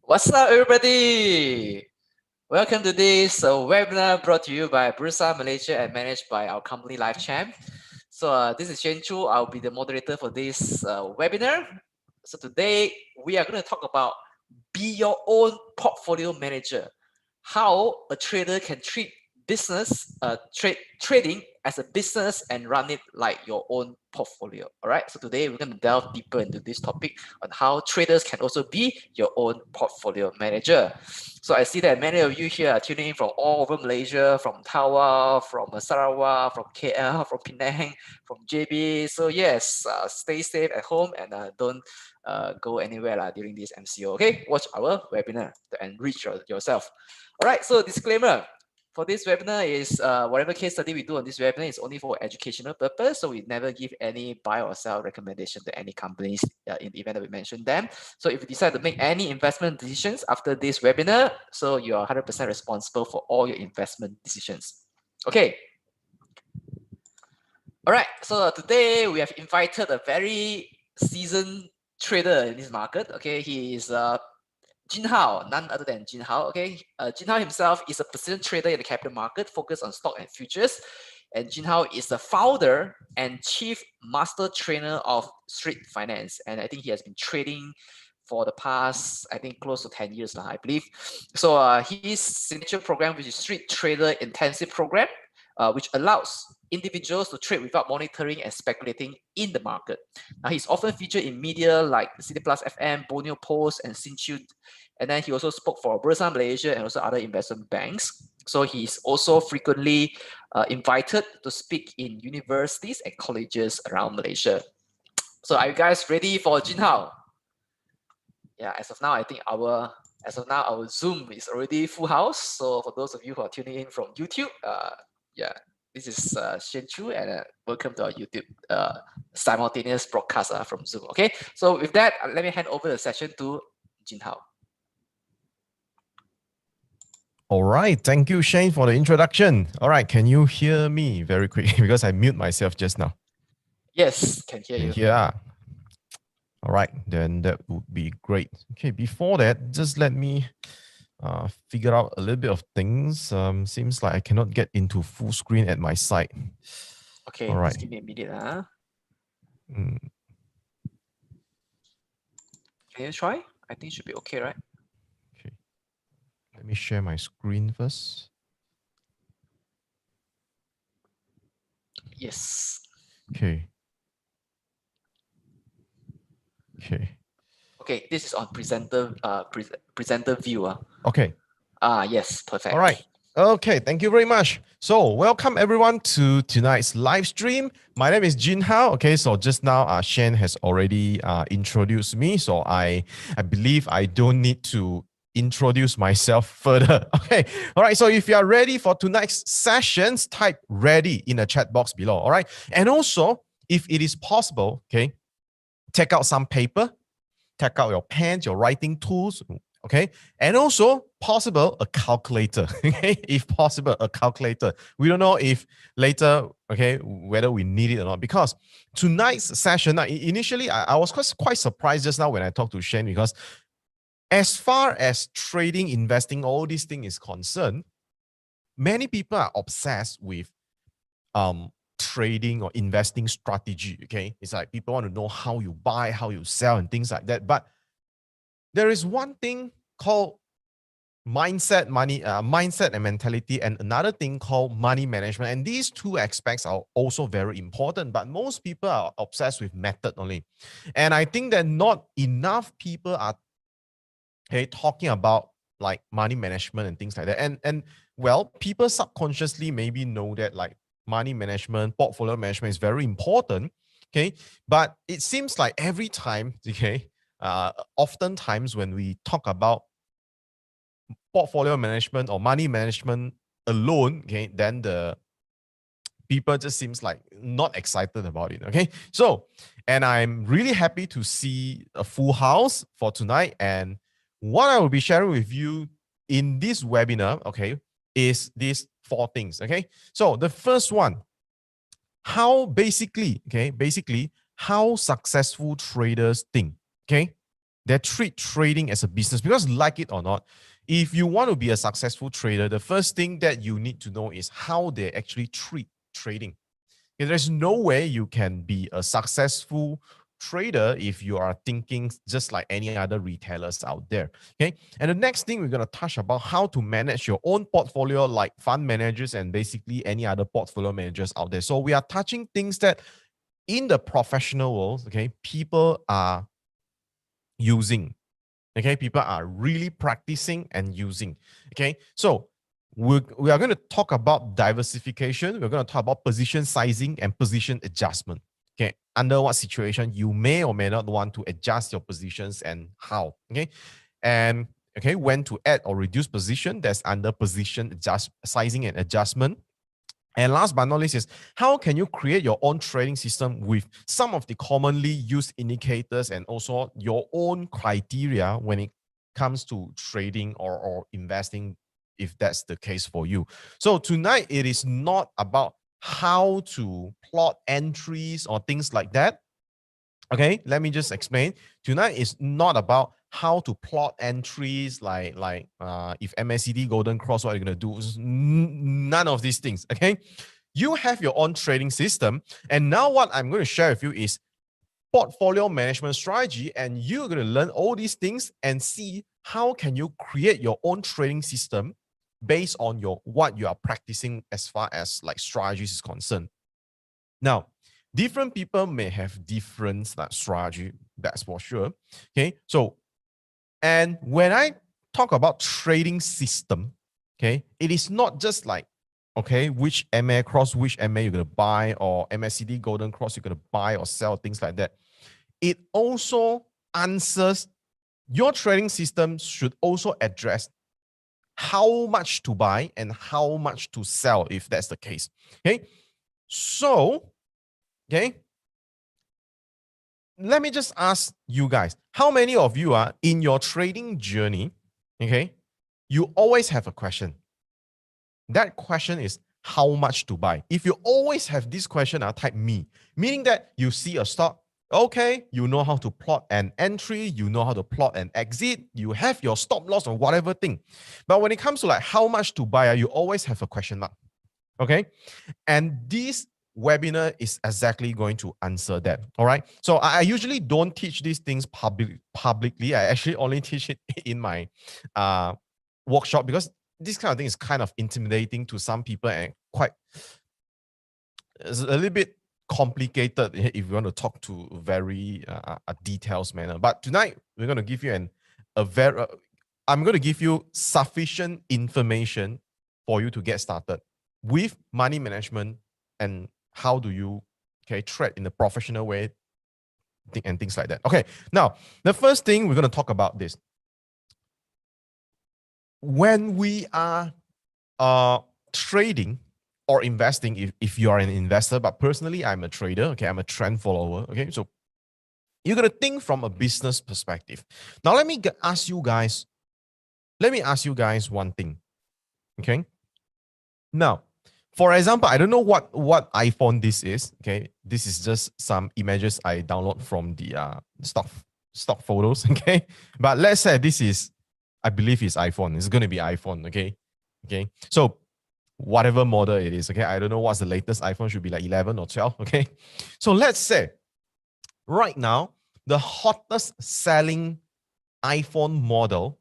What's up, everybody? Welcome to this webinar brought to you by Bursa Malaysia and managed by our company LifeChamp. So this is Shen Chu. I'll be the moderator for this webinar. So today we are going to talk about be your own portfolio manager. How a trader can treat business, trading as a business and run it like your own portfolio. All right. So today we're going to delve deeper into this topic on how traders can also be your own portfolio manager. So I see that many of you here are tuning in from all over Malaysia, from Tawau, from Sarawak, from KL, from Penang, from JB. So yes, stay safe at home and don't go anywhere during this MCO. Okay, watch our webinar to enrich yourself. All right, so disclaimer for this webinar is whatever case study we do on this webinar is only for educational purpose. So we never give any buy or sell recommendation to any companies in the event that we mention them. So if you decide to make any investment decisions after this webinar, so you are 100% responsible for all your investment decisions. Okay. All right, so today we have invited a very seasoned trader in this market. Okay, he is Jin Hao, none other than Jin Hao. Okay, Jin Hao himself is a persistent trader in the capital market focused on stock and futures. And Jin Hao is the founder and chief master trainer of Street Finance. And I think he has been trading for the past, I think, close to 10 years now, I believe. So his signature program, which is Street Trader Intensive Program, which allows individuals to trade without monitoring and speculating in the market. Now, he's often featured in media like City Plus FM, Borneo Post, and Sinchu. And then he also spoke for Bursa Malaysia and also other investment banks. So he's also frequently invited to speak in universities and colleges around Malaysia. So are you guys ready for Jin Hao? Yeah, as of now, I think our Zoom is already full house. So for those of you who are tuning in from YouTube, yeah, this is Shen Chu, and welcome to our YouTube simultaneous broadcast from Zoom. Okay, so with that, let me hand over the session to Jin Hao. All right, thank you, Shane, for the introduction. All right, can you hear me very quickly because I mute myself just now? Yes, can hear you. Yeah. All right, then that would be great. Okay, before that, just let me figure out a little bit of things. Seems like I cannot get into full screen at my side. Okay, all right. Just give me a minute. Can you try? I think it should be okay, right? Okay. Let me share my screen first. Yes. Okay. Okay, this is on presenter presenter view. Okay. Yes, perfect. All right. Okay, thank you very much. So welcome everyone to tonight's live stream. My name is Jin Hao. Okay, so just now Shen has already introduced me. So I believe I don't need to introduce myself further. Okay, all right. So if you are ready for tonight's sessions, type ready in the chat box below. All right. And also, if it is possible, okay, take out some paper, take out your pens, your writing tools, okay? And also, possible, a calculator, okay? If possible, a calculator. We don't know if later, okay, whether we need it or not, because tonight's session, initially, I was quite surprised just now when I talked to Shane, because as far as trading, investing, all these things is concerned, many people are obsessed with trading or investing strategy. Okay, it's like people want to know how you buy, how you sell, and things like that. But there is one thing called mindset and mentality, and another thing called money management. And these two aspects are also very important. But most people are obsessed with method only, and I think that not enough people are talking about like money management and things like that. And well, people subconsciously maybe know that like money management, portfolio management is very important. Okay. But it seems like every time, okay, oftentimes when we talk about portfolio management or money management alone, okay, then the people just seems like not excited about it. Okay. So, and I'm really happy to see a full house for tonight. And what I will be sharing with you in this webinar, okay, is these four things. Okay. So the first one, how basically how successful traders think. Okay. They treat trading as a business because, like it or not, if you want to be a successful trader, the first thing that you need to know is how they actually treat trading. Okay, there's no way you can be a successful trader if you are thinking just like any other retailers out there. Okay. And the next thing we're going to touch about how to manage your own portfolio like fund managers and basically any other portfolio managers out there. So we are touching things that in the professional world, okay, people are using. Okay, people are really practicing and using. Okay, so we are going to talk about diversification. We're going to talk about position sizing and position adjustment. Okay, under what situation you may or may not want to adjust your positions and how. Okay, and okay, when to add or reduce position. That's under position adjust sizing and adjustment. And last but not least is how can you create your own trading system with some of the commonly used indicators and also your own criteria when it comes to trading or investing, if that's the case for you. So tonight, it is not about how to plot entries or things like that. Okay, let me just explain. Tonight is not about how to plot entries like if MACD golden cross, what you're gonna do. None of these things. Okay, you have your own trading system, and now what I'm going to share with you is portfolio management strategy, and you're going to learn all these things and see how can you create your own trading system based on your what you are practicing as far as like strategies is concerned. Now, different people may have different strategy, that's for sure. Okay, so and when I talk about trading system, okay, it is not just like okay, which MA cross, which MA you're gonna buy, or MACD golden cross you're gonna buy or sell, things like that. It also answers your trading system should also address how much to buy and how much to sell if that's the case. Okay, so okay, let me just ask you guys, how many of you are in your trading journey? Okay, you always have a question. That question is how much to buy. If you always have this question, I'll type me, meaning that you see a stock, okay, you know how to plot an entry, you know how to plot an exit, you have your stop loss or whatever thing. But when it comes to like how much to buy, you always have a question mark. Okay. And this webinar is exactly going to answer that. All right. So I usually don't teach these things publicly. I actually only teach it in my workshop because this kind of thing is kind of intimidating to some people and quite it's a little bit complicated if you want to talk to very a details manner. But tonight we're going to give you I'm going to give you sufficient information for you to get started with money management and how do you trade in a professional way and things like that. Okay, now the first thing we're going to talk about this. When we are trading or investing, if you are an investor, but personally I'm a trader, okay, I'm a trend follower, okay, so you're going to think from a business perspective. Now let me ask you guys one thing, okay? Now, for example, I don't know what iPhone this is. Okay, this is just some images I download from the stock photos. Okay, but let's say this is, I believe it's iPhone. It's going to be iPhone. Okay. So whatever model it is. Okay, I don't know what's the latest iPhone. Should be like 11 or 12. Okay, so let's say right now the hottest selling iPhone model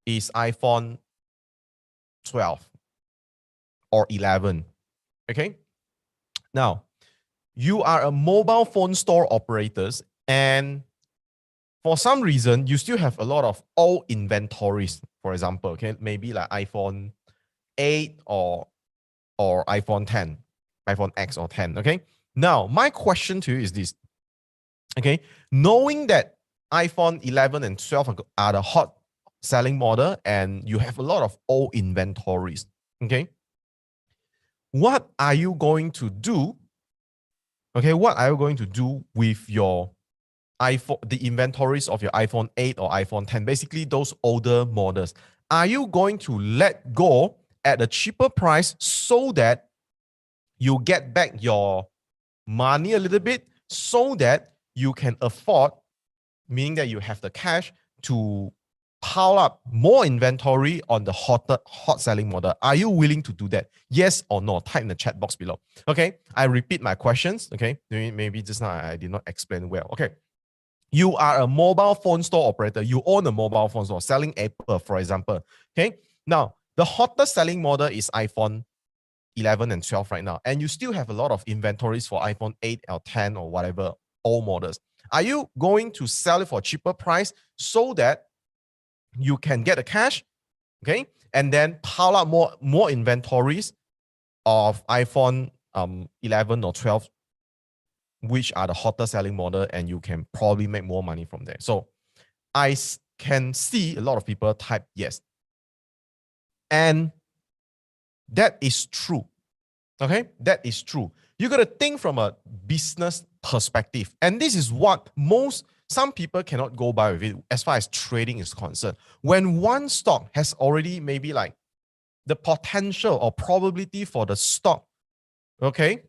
is iPhone 12 or 11. Okay. Now, you are a mobile phone store operators, and for some reason, you still have a lot of old inventories. For example, okay, maybe like iPhone 8 or iPhone 10, iPhone X or 10. Okay. Now, my question to you is this. Okay, knowing that iPhone 11 and 12 are the hot selling model, and you have a lot of old inventories. Okay. What are you going to do? Okay, what are you going to do with your iPhone, the inventories of your iPhone 8 or iPhone 10, basically those older models? Are you going to let go at a cheaper price so that you get back your money a little bit so that you can afford meaning that you have the cash to pile up more inventory on the hot selling model. Are you willing to do that? Yes or no? Type in the chat box below. Okay, I repeat my questions. Okay, maybe just now I did not explain well. Okay, you are a mobile phone store operator. You own a mobile phone store selling Apple, for example. Okay, now the hottest selling model is iPhone 11 and 12 right now, and you still have a lot of inventories for iPhone 8 or 10 or whatever old models. Are you going to sell it for a cheaper price so that you can get the cash, okay, and then pile up more inventories of iPhone 11 or 12, which are the hotter selling model, and you can probably make more money from there? So I can see a lot of people type yes, and that is true. Okay, that is true. You got to think from a business perspective, and this is what some people cannot go by with it as far as trading is concerned. When one stock has already maybe like the potential or probability for the stock, okay,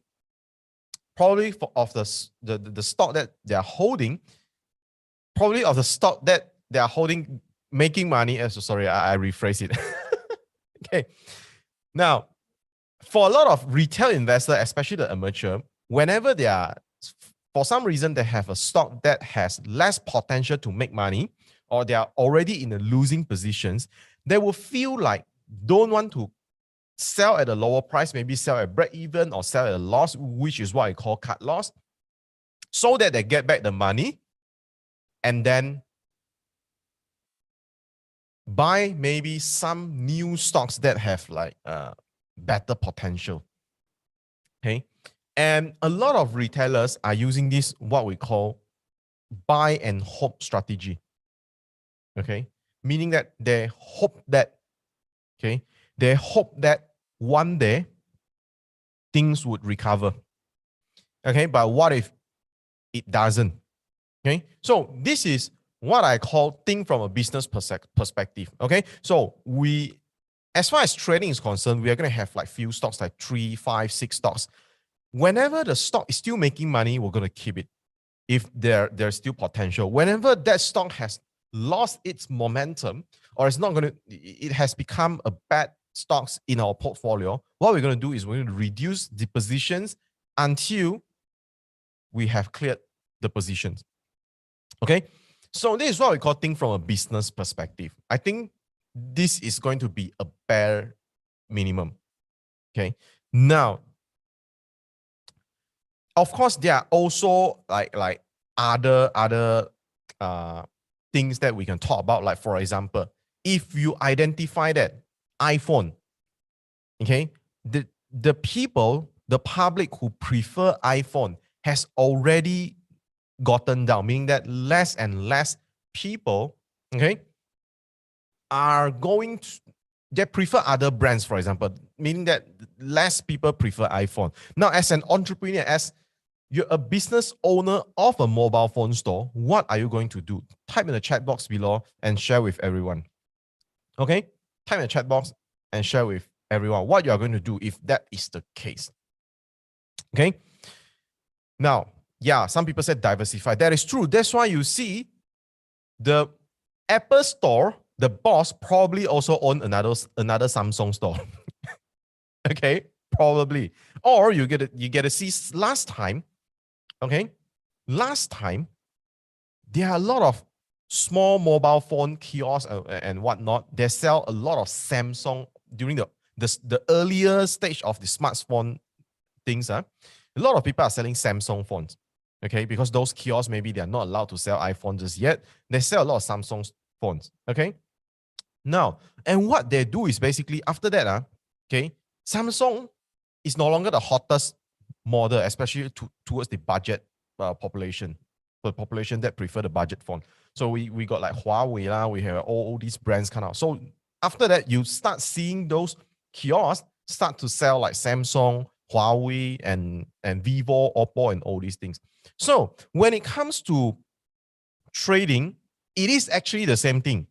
probably of the stock that they are holding, probably of the stock that they are holding making money. Sorry, I rephrase it. Okay, now for a lot of retail investors, especially the amateur, whenever they are, for some reason, they have a stock that has less potential to make money, or they are already in a losing positions, they will feel like don't want to sell at a lower price, maybe sell at break even or sell at a loss, which is what I call cut loss, so that they get back the money and then buy maybe some new stocks that have like better potential. Okay. And a lot of retailers are using this, what we call buy and hope strategy. Okay. Meaning that they hope that, okay, they hope that one day things would recover. Okay. But what if it doesn't? Okay. So this is what I call think from a business perspective. Okay. So as far as trading is concerned, we are going to have like few stocks, like 3, 5, 6 stocks. Whenever the stock is still making money, we're going to keep it. If there's still potential. Whenever that stock has lost its momentum, or it has become a bad stocks in our portfolio, what we're going to do is we're going to reduce the positions until we have cleared the positions. Okay. So this is what we call think from a business perspective. I think this is going to be a bare minimum. Okay. Now, of course, there are also like other things that we can talk about. Like, for example, if you identify that iPhone, okay, the people, the public who prefer iPhone has already gotten down, meaning that less and less people, okay, are going to, they prefer other brands, for example, meaning that less people prefer iPhone. Now, as an entrepreneur, as you're a business owner of a mobile phone store, what are you going to do? Type in the chat box below and share with everyone. Okay? Type in the chat box and share with everyone what you are going to do if that is the case. Okay? Now, yeah, some people said diversify. That is true. That's why you see the Apple store, the boss probably also own another Samsung store. Okay? Probably. Or you get to see last time, okay? Last time, there are a lot of small mobile phone kiosks and whatnot. They sell a lot of Samsung during the earlier stage of the smartphone things. A lot of people are selling Samsung phones, okay? Because those kiosks, maybe they're not allowed to sell iPhones just yet. They sell a lot of Samsung phones, okay? Now, and what they do is basically after that, okay, Samsung is no longer the hottest model, especially towards the budget population, the population that prefer the budget phone. So we got like Huawei, we have all these brands kind of. So after that, you start seeing those kiosks start to sell like Samsung, Huawei, and Vivo, Oppo, and all these things. So when it comes to trading, it is actually the same thing.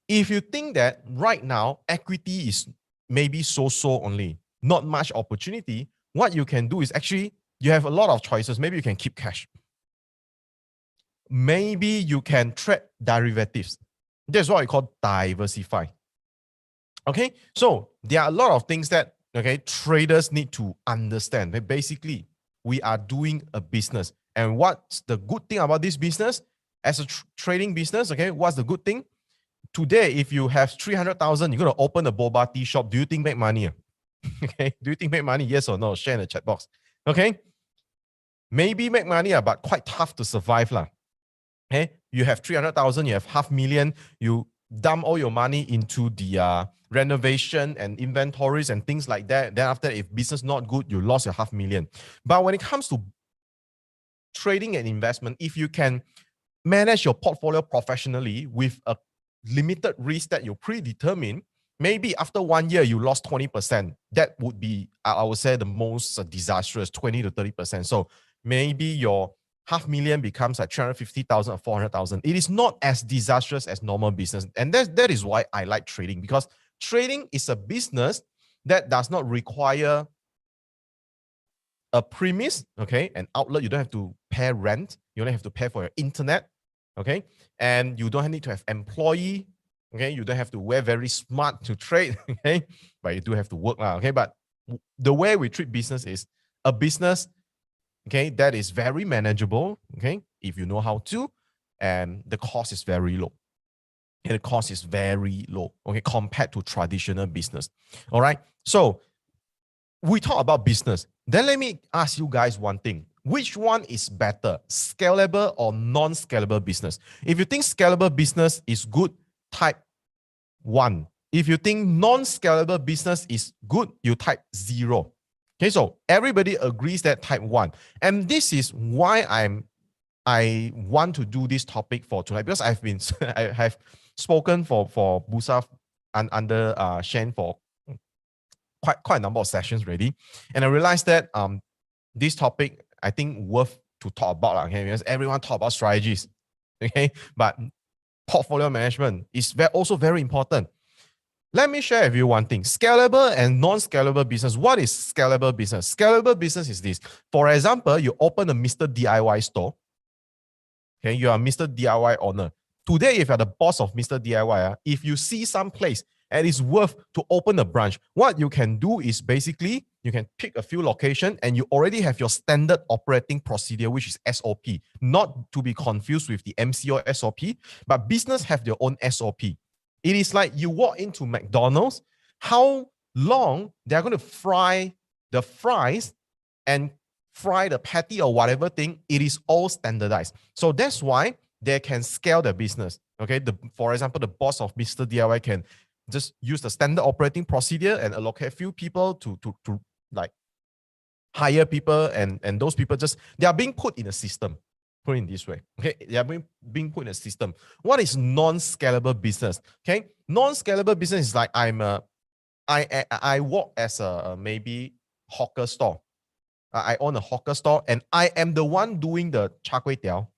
If you think that right now equity is maybe so only, not much opportunity, what you can do is actually you have a lot of choices. Maybe you can keep cash. maybe you can trade derivatives. That's what I call diversify. Okay, so there are a lot of things that traders need to understand. That basically, we are doing a business, and what's the good thing about this business? As a trading business, what's the good thing? Today, if you have 300,000, you're gonna open a boba tea shop. Do you think make money? Okay, do you think make money? Yes or no? Share in the chat box. Okay, maybe make money, but quite tough to survive lah. Okay, you have 300,000, you have 500,000, you dump all your money into the renovation and inventories and things like that. Then after, if business not good, you lost your 500,000. But when it comes to trading and investment, if you can manage your portfolio professionally with a limited risk that you predetermine, maybe after 1 year you lost 20%. That would be, I would say, the most disastrous, 20 to 30%. So maybe your 500,000 becomes like 350,000 or 400,000. It is not as disastrous as normal business. And that is why I like trading, because trading is a business that does not require a premise, an outlet. You don't have to pay rent. You don't have to pay for your internet, and you don't need to have employee, you don't have to wear very smart to trade, but you do have to work, but the way we treat business is a business, that is very manageable, if you know how to, and the cost is very low. And the cost is very low, compared to traditional business. All right. So we talk about business. Then let me ask you guys one thing. Which one is better, scalable or non-scalable business? If you think scalable business is good, type 1. If you think non-scalable business is good, you type 0. Okay, so everybody agrees that type 1. And this is why I want to do this topic for tonight, because I have spoken for Busa and under Shen for quite a number of sessions already, and I realized that this topic, I think, worth to talk about, because everyone talk about strategies, but portfolio management is also very important. Let me share with you one thing: scalable and non-scalable business. What is scalable business? Scalable business is this. For example, you open a Mr. DIY store. You are Mr. DIY owner. Today, if you're the boss of Mr. DIY, if you see some place and it's worth to open a branch, what you can do is basically you can pick a few locations and you already have your standard operating procedure, which is SOP, not to be confused with the MCO SOP, but business have their own SOP. It is like you walk into McDonald's, how long they're going to fry the fries and fry the patty or whatever thing, it is all standardized. So that's why they can scale their business. For example, the boss of Mr. DIY can just use the standard operating procedure and allocate a few people to like hire people, and those people they are being put in a system. Put it in this way. They are being put in a system. What is non-scalable business? Non-scalable business is like I work as a maybe hawker store. I own a hawker store and I am the one doing the char kway teow.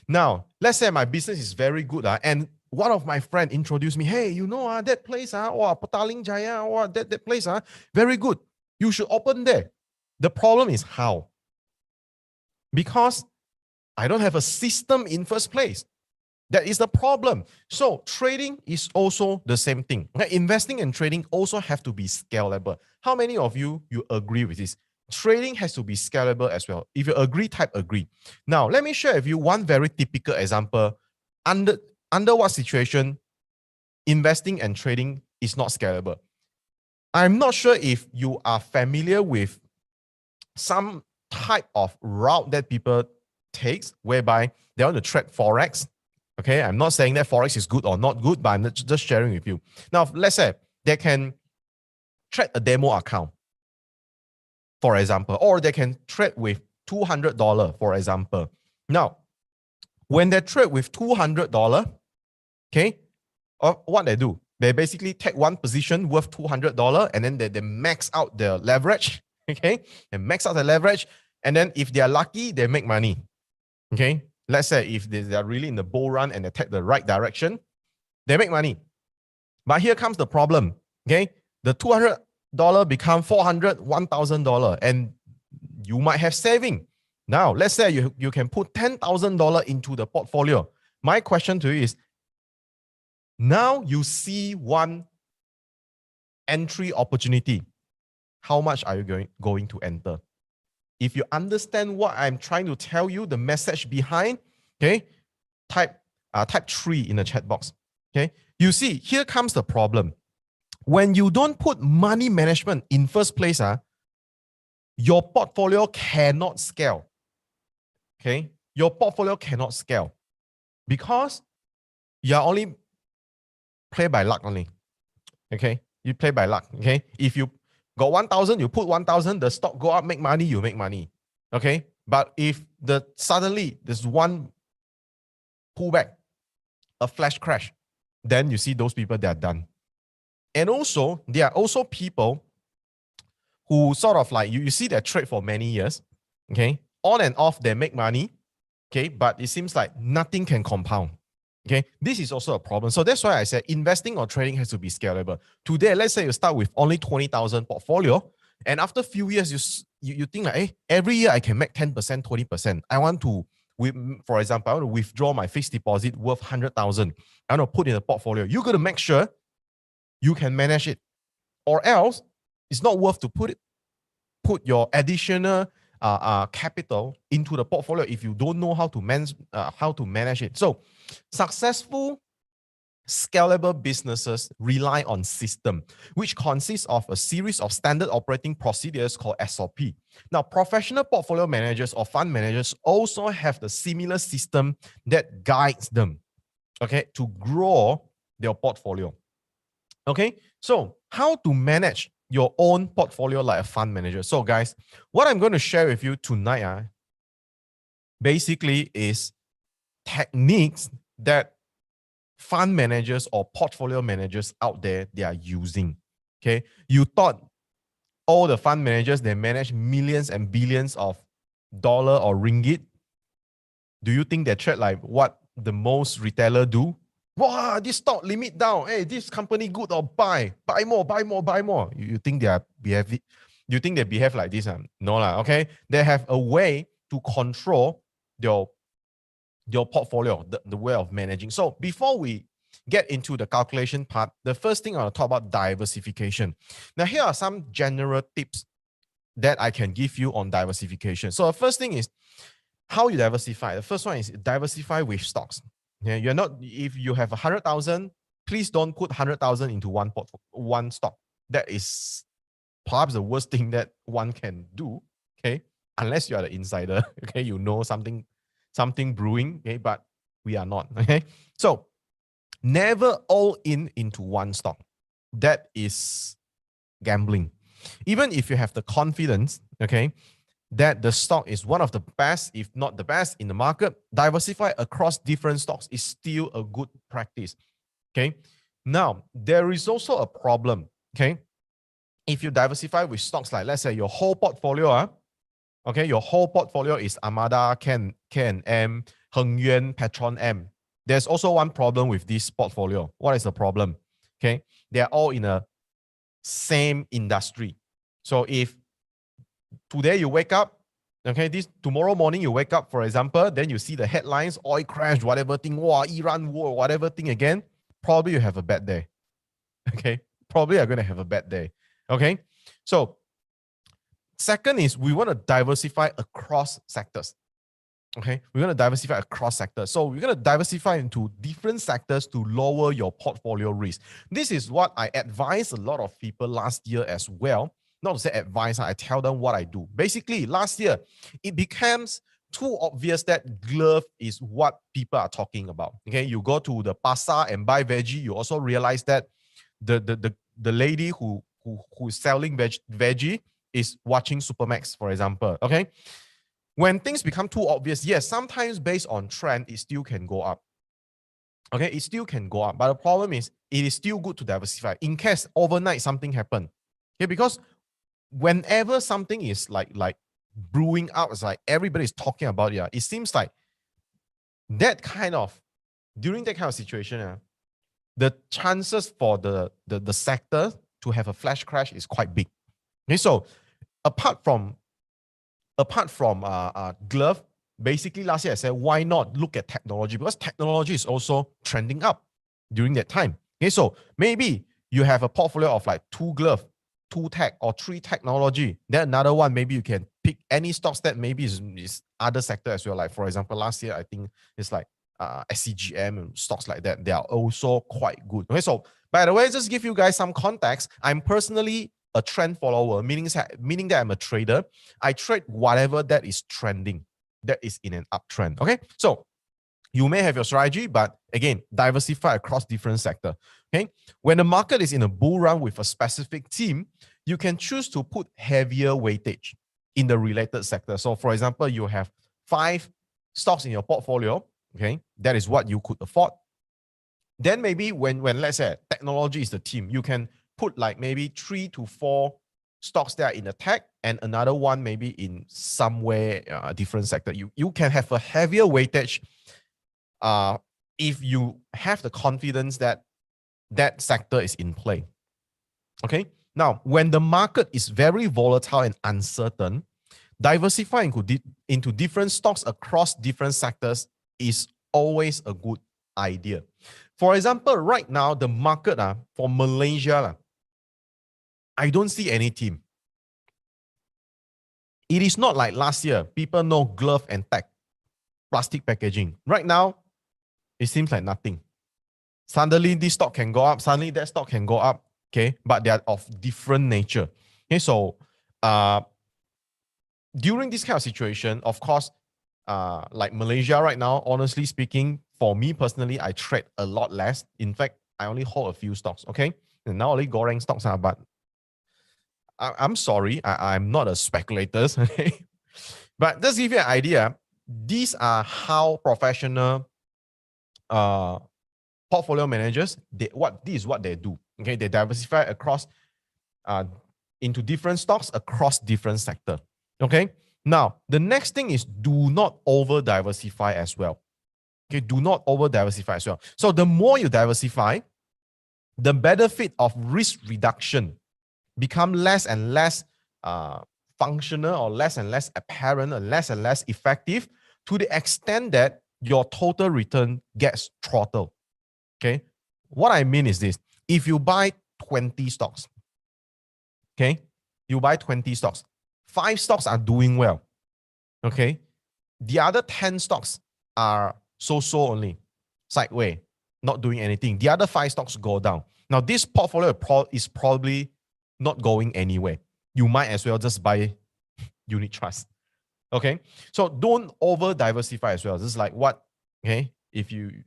Now, let's say my business is very good, and one of my friends introduced me, hey, that place, Petaling Jaya, that place, very good. You should open there. The problem is how? Because I don't have a system in first place. That is the problem. So trading is also the same thing. Investing and trading also have to be scalable. How many of you agree with this? Trading has to be scalable as well. If you agree, type agree. Now, let me share with you one very typical example. Under what situation investing and trading is not scalable? I'm not sure if you are familiar with some type of route that people takes whereby they want to trade Forex. I'm not saying that Forex is good or not good, but I'm just sharing with you. Now, let's say they can trade a demo account, for example, or they can trade with $200, for example. Now, when they trade with $200, what they do, they basically take one position worth $200 and then they max out their leverage, and max out the leverage. And then if they are lucky, they make money. Let's say if they are really in the bull run and they take the right direction, they make money. But here comes the problem. The $200 become $400, $1,000, and you might have saving. Now, let's say you can put $10,000 into the portfolio. My question to you is, now you see one entry opportunity. How much are you going to enter? If you understand what I'm trying to tell you, the message behind, okay, type 3 in the chat box. Okay, you see, here comes the problem. When you don't put money management in first place, your portfolio cannot scale. Okay, your portfolio cannot scale because you're only play by luck only. Okay, you play by luck. Okay, if you got 1,000, you put 1,000, the stock go up, make money, you make money. Okay, but if suddenly there's one pullback, a flash crash, then you see those people, they are done. And also, there are also people who sort of like, you see their trade for many years, okay, on and off, they make money, okay, but it seems like nothing can compound. Okay, this is also a problem. So that's why I said investing or trading has to be scalable. Today, let's say you start with only 20,000 portfolio, and after a few years, you think like, hey, every year I can make 10%, 20%. I want to, for example, I want to withdraw my fixed deposit worth 100,000. I want to put in a portfolio. You got to make sure you can manage it, or else it's not worth to put your additional capital into the portfolio if you don't know how to manage it. So successful scalable businesses rely on system, which consists of a series of standard operating procedures called SOP. Now, professional portfolio managers or fund managers also have the similar system that guides them, okay, to grow their portfolio. Okay, so how to manage your own portfolio like a fund manager. So guys, what I'm going to share with you tonight basically is techniques that fund managers or portfolio managers out there, they are using. Okay, you thought all the fund managers, they manage millions and billions of dollar or ringgit. Do you think they trade like what the most retailer do? Wow, this stock limit down. Hey, this company good, or buy more, buy more, buy more. You think they behave like this? No lah. Okay, they have a way to control your portfolio, the way of managing. So before we get into the calculation part, the first thing I want to talk about diversification. Now, here are some general tips that I can give you on diversification. So the first thing is how you diversify. The first one is diversify with stocks. Yeah, you're not, if you have 100,000, please don't put 100,000 into one stock. That is perhaps the worst thing that one can do. Okay, unless you are the insider. Okay, you know something brewing. Okay, but we are not. Okay, so never all into one stock. That is gambling. Even if you have the confidence, okay, that the stock is one of the best, if not the best in the market, diversify across different stocks is still a good practice. Okay. Now, there is also a problem. Okay. If you diversify with stocks like, let's say, your whole portfolio, okay, your whole portfolio is Armada, K&M, Heng Yuan, Petron M. There's also one problem with this portfolio. What is the problem? Okay. They are all in a same industry. So if today you wake up, okay, tomorrow morning you wake up, for example, then you see the headlines, oil crash, whatever thing, wow, Iran war, whatever thing again, probably you have a bad day. Okay, probably you're going to have a bad day. Okay, so second is we want to diversify across sectors. Okay, we're going to diversify across sectors. So we're going to diversify into different sectors to lower your portfolio risk. This is what I advised a lot of people last year as well. Not to say advice, I tell them what I do. Basically, last year, it becomes too obvious that glove is what people are talking about. Okay, you go to the pasar and buy veggie, you also realize that the lady who's selling veggie is watching Supermax, for example. Okay, when things become too obvious, yes, sometimes based on trend, it still can go up. Okay, it still can go up. But the problem is, it is still good to diversify in case overnight something happened. Okay, because whenever something is like brewing out, it's like everybody's talking about it. It seems like during that kind of situation, the chances for the sector to have a flash crash is quite big. Okay, so apart from apart from glove, basically last year I said, why not look at technology? Because technology is also trending up during that time. Okay, so maybe you have a portfolio of like 2 glove, 2 tech, or 3 technology. Then another one, maybe you can pick any stocks that maybe is other sector as well. Like for example, last year I think it's like SCGM and stocks like that. They are also quite good. Okay, so by the way, just give you guys some context. I'm personally a trend follower, meaning that I'm a trader. I trade whatever that is trending, that is in an uptrend. Okay, so you may have your strategy, but again, diversify across different sector. Okay, when the market is in a bull run with a specific theme, you can choose to put heavier weightage in the related sector. So, for example, you have 5 stocks in your portfolio. Okay, that is what you could afford. Then maybe when let's say technology is the theme, you can put like maybe 3 to 4 stocks that are in the tech and another one maybe in somewhere different sector. You can have a heavier weightage if you have the confidence that that sector is in play. Okay. Now, when the market is very volatile and uncertain, diversifying into different stocks across different sectors is always a good idea. For example, right now, the market for Malaysia, I don't see any team. It is not like last year. People know glove and tech, plastic packaging. Right now, it seems like nothing. Suddenly, this stock can go up. Suddenly, that stock can go up. Okay, but they are of different nature. Okay, so during this kind of situation, of course, like Malaysia right now, honestly speaking, for me personally, I trade a lot less. In fact, I only hold a few stocks. Okay, and now only goreng stocks are, but I'm sorry, I'm not a speculator. Okay, but just give you an idea. These are how professional portfolio managers, this is what they do. Okay, they diversify across into different stocks across different sector. Okay, now the next thing is do not over diversify as well. Okay, do not over diversify as well. So the more you diversify, the benefit of risk reduction become less and less functional, or less and less apparent, or less and less effective, to the extent that your total return gets throttled. Okay, what I mean is this: if you buy 20 stocks, okay, you buy 20 stocks, 5 stocks are doing well. Okay, the other 10 stocks are so only, sideways, not doing anything. The other 5 stocks go down. Now, this portfolio is probably not going anywhere. You might as well just buy unit trust. Okay, so don't over diversify as well. This is like what, okay, if you,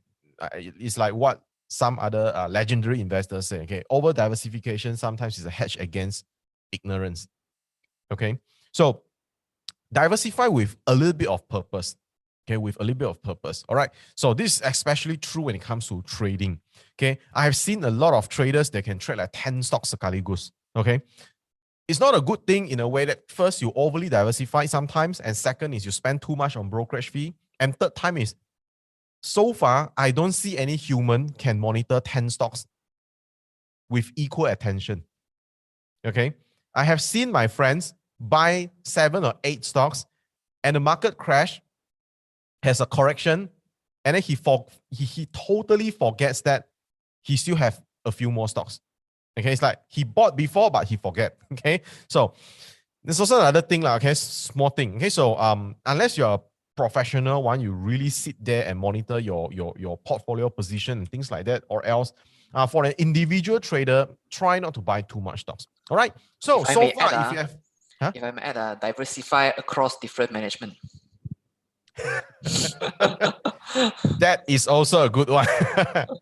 it's like what some other legendary investors say. Okay, over diversification sometimes is a hedge against ignorance. Okay, so diversify with a little bit of purpose. Okay, with a little bit of purpose. All right. So this is especially true when it comes to trading. Okay, I have seen a lot of traders that can trade like 10 stocks sekaligus. Okay, it's not a good thing in a way that first you overly diversify sometimes, and second is you spend too much on brokerage fee, and third time is, so far I don't see any human can monitor 10 stocks with equal attention. Okay, I have seen my friends buy 7 or 8 stocks and the market crash, has a correction, and then he totally forgets that he still have a few more stocks. Okay, it's like he bought before, but he forget. Okay, so there's also another thing, like, okay, small thing. Okay, so unless you're a professional one, you really sit there and monitor your portfolio position and things like that, or else for an individual trader, try not to buy too much stocks. All right. So If I so may far, add, if you have, if I may add, diversify across different management. that is also a good one.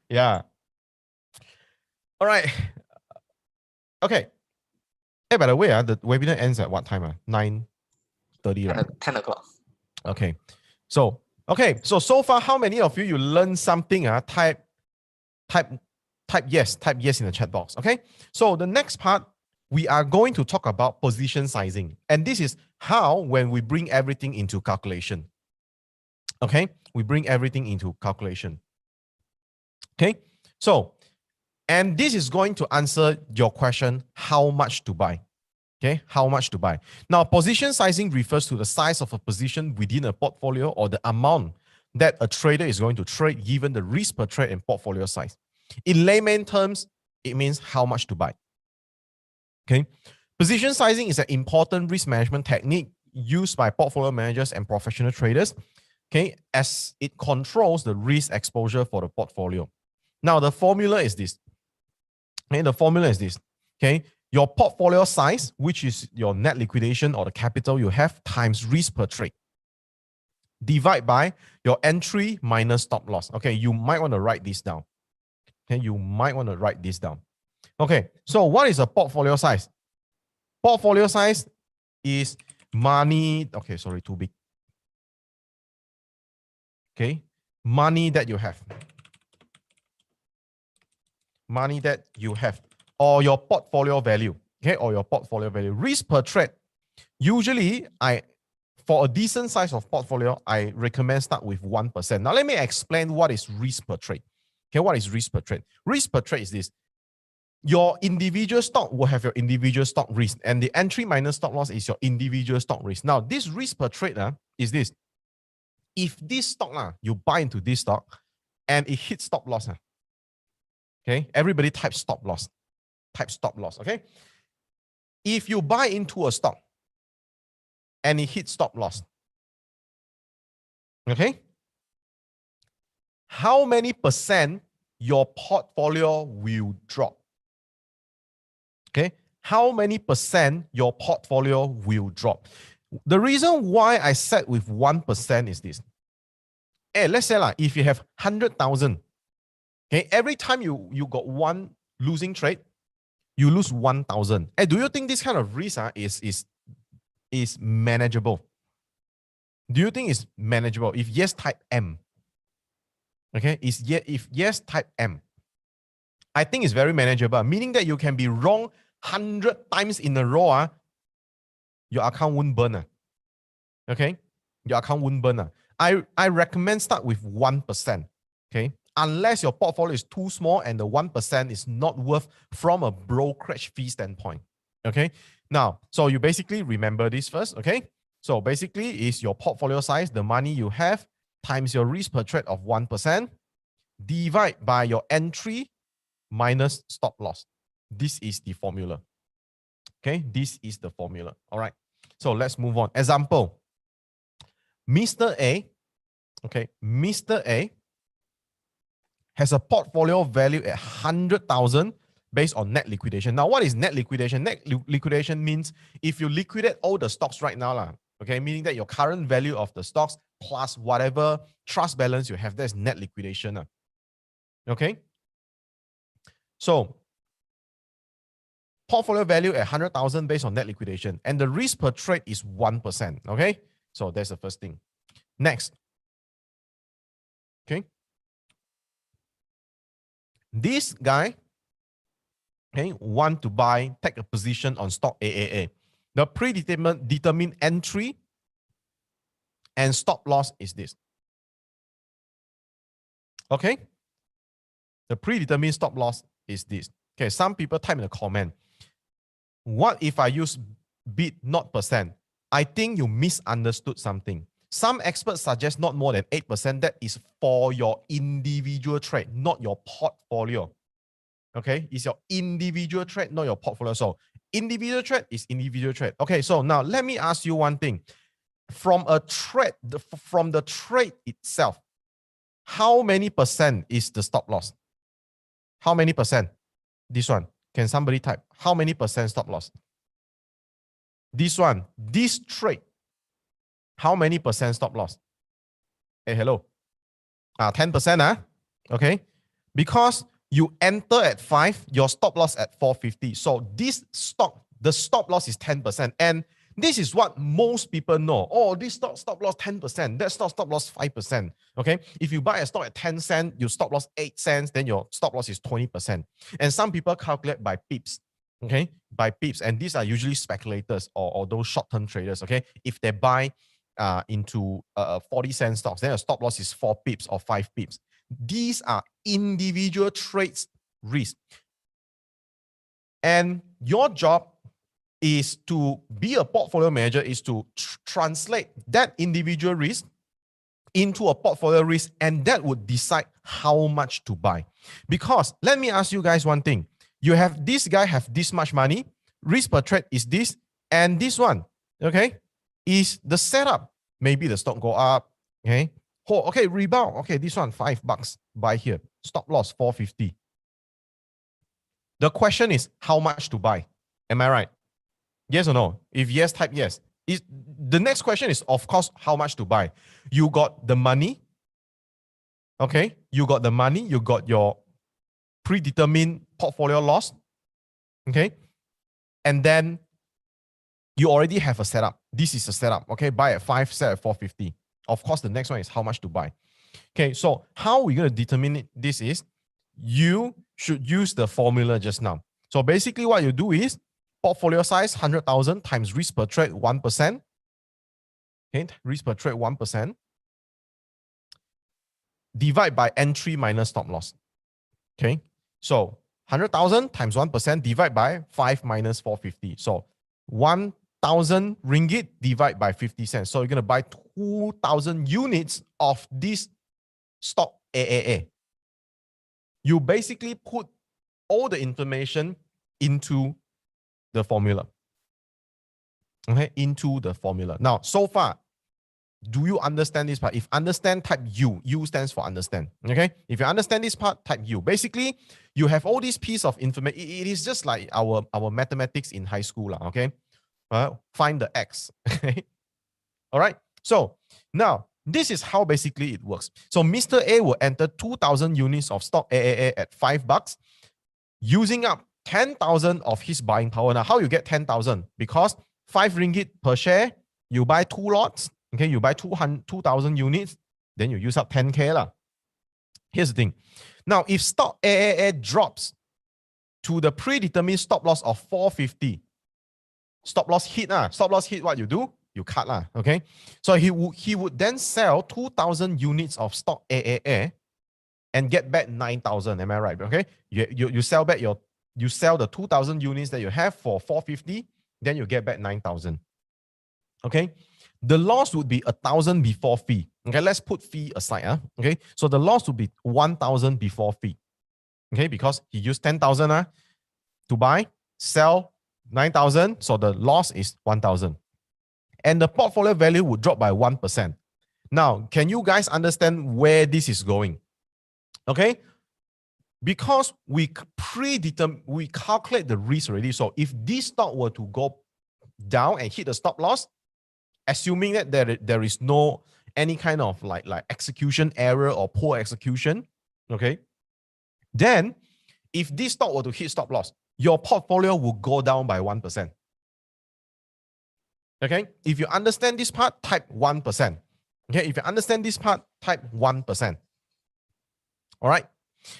Yeah. All right. Okay. Hey, by the way, the webinar ends at what time? 9:30, right? 10 o'clock. Okay. So, so far, how many of you learned something? Type yes in the chat box. Okay. So the next part, we are going to talk about position sizing. And this is how, when we bring everything into calculation. Okay. We bring everything into calculation. Okay. So, and this is going to answer your question, how much to buy. Okay, how much to buy. Now, position sizing refers to the size of a position within a portfolio or the amount that a trader is going to trade given the risk per trade and portfolio size. In layman terms, it means how much to buy. Okay, position sizing is an important risk management technique used by portfolio managers and professional traders, okay, as it controls the risk exposure for the portfolio. Now, the formula is this. Okay, the formula is this. Okay, your portfolio size, which is your net liquidation or the capital you have, times risk per trade. Divide by your entry minus stop loss. Okay, you might want to write this down. Okay, you might want to write this down. Okay, so what is a portfolio size? Portfolio size is money. Okay, sorry, too big. Okay, money that you have. Money that you have, or your portfolio value. Okay, or your portfolio value. Risk per trade. Usually, for a decent size of portfolio, I recommend start with 1%. Now, let me explain what is risk per trade. Okay, what is risk per trade? Risk per trade is this. Your individual stock will have your individual stock risk, and the entry minus stop loss is your individual stock risk. Now, this risk per trade is this. If this stock, you buy into this stock and it hits stop loss, okay, everybody type stop loss. Type stop loss, okay? If you buy into a stock and it hits stop loss, okay, how many percent your portfolio will drop? Okay, how many percent your portfolio will drop? The reason why I said with 1% is this. Hey, let's say if you have 100,000, okay, every time you got one losing trade, you lose 1,000. Hey, do you think this kind of risk is manageable? Do you think it's manageable? If yes, type M. Okay, if yes, type M. I think it's very manageable, meaning that you can be wrong 100 times in a row. Your account won't burn. Okay, your account won't burn. I recommend start with 1%. Okay, unless your portfolio is too small and the 1% is not worth from a brokerage fee standpoint. Okay, now, so you basically remember this first. Okay, so basically is your portfolio size, the money you have, times your risk per trade of 1%, divide by your entry minus stop loss. This is the formula. Okay, this is the formula. All right, so let's move on. Example, Mr. A, okay, Mr. A has a portfolio value at 100,000 based on net liquidation. Now, what is net liquidation? Net liquidation means if you liquidate all the stocks right now, okay, meaning that your current value of the stocks plus whatever trust balance you have, that's net liquidation. Okay, so portfolio value at 100,000 based on net liquidation, and the risk per trade is 1%. Okay, so that's the first thing. Next, okay, this guy, okay, want to take a position on stock AAA. The predetermined entry and stop loss is this. Okay, the predetermined stop loss is this. Okay, some people type in the comment, what if I use bid not percent? I think you misunderstood something. Some experts suggest not more than 8%. That is for your individual trade, not your portfolio. Okay, it's your individual trade, not your portfolio. So individual trade is individual trade. Okay, so now let me ask you one thing. From a trade, from the trade itself, how many percent is the stop loss? How many percent? This one. Can somebody type? How many percent stop loss? This one. This trade. How many percent stop loss? Hey, hello. 10%. Okay. Because you enter at 5, your stop loss at 450. So this stock, the stop loss is 10%. And this is what most people know. Oh, this stock stop loss 10%. That stock stop loss 5%. Okay. If you buy a stock at 10 cents, you stop loss 8 cents, then your stop loss is 20%. And some people calculate by pips. Okay. By pips. And these are usually speculators or those short-term traders. Okay. If they buy into 40-cent stocks, then a stop loss is 4 pips or 5 pips. These are individual trades risk. And your job is to be a portfolio manager is to translate that individual risk into a portfolio risk, and that would decide how much to buy. Because let me ask you guys one thing. You have this guy have this much money, risk per trade is this, and this one, okay, is the setup. Maybe the stock go up, okay? Oh, okay, rebound. Okay, this one $5, buy here. Stop loss 450. The question is how much to buy. Am I right? Yes or no? If yes, type yes. The next question is, of course, how much to buy. You got the money, okay? You got the money, you got your predetermined portfolio loss, okay? And then you already have a setup. This is a setup, okay? Buy at 5, sell at 450. Of course, the next one is how much to buy. Okay, so how we're going to determine this is you should use the formula just now. So basically what you do is portfolio size 100,000 times risk per trade 1%. Okay, risk per trade 1%. Divide by entry minus stop loss. Okay, so 100,000 times 1% divide by 5 minus 450. So 1,000 ringgit divide by 50 cents. So you're going to buy 2,000 units of this stock AAA. You basically put all the information into the formula. Okay, into the formula. Now, so far, do you understand this part? If understand, type U. U stands for understand. Okay, if you understand this part, type U. Basically, you have all these piece of information. It is just like our mathematics in high school, okay? Find the X. Okay, all right. So now this is how basically it works. So Mr. A will enter 2,000 units of stock AAA at $5, using up 10,000 of his buying power. Now, how you get 10,000? Because 5 ringgit per share, you buy 2 lots. Okay, you buy 2,000 units, then you use up 10K lah. Here's the thing. Now, if stock AAA drops to the predetermined stop loss of 450, stop loss hit, stop loss hit, what you do? You cut lah, okay? So he would then sell 2,000 units of stock AAA and get back 9,000. Am I right? Okay, you sell back you sell the 2,000 units that you have for 450, then you get back 9,000. Okay, the loss would be 1,000 before fee. Okay, let's put fee aside. Okay, so the loss would be 1,000 before fee. Okay, because he used 10,000 to buy, sell 9,000, so the loss is 1,000. And the portfolio value would drop by 1%. Now, can you guys understand where this is going? Okay, because we calculate the risk already. So if this stock were to go down and hit the stop loss, assuming that there is no any kind of like execution error or poor execution, okay, then if this stock were to hit stop loss, your portfolio will go down by 1%. Okay, if you understand this part, type 1%. Okay, if you understand this part, type 1%. All right.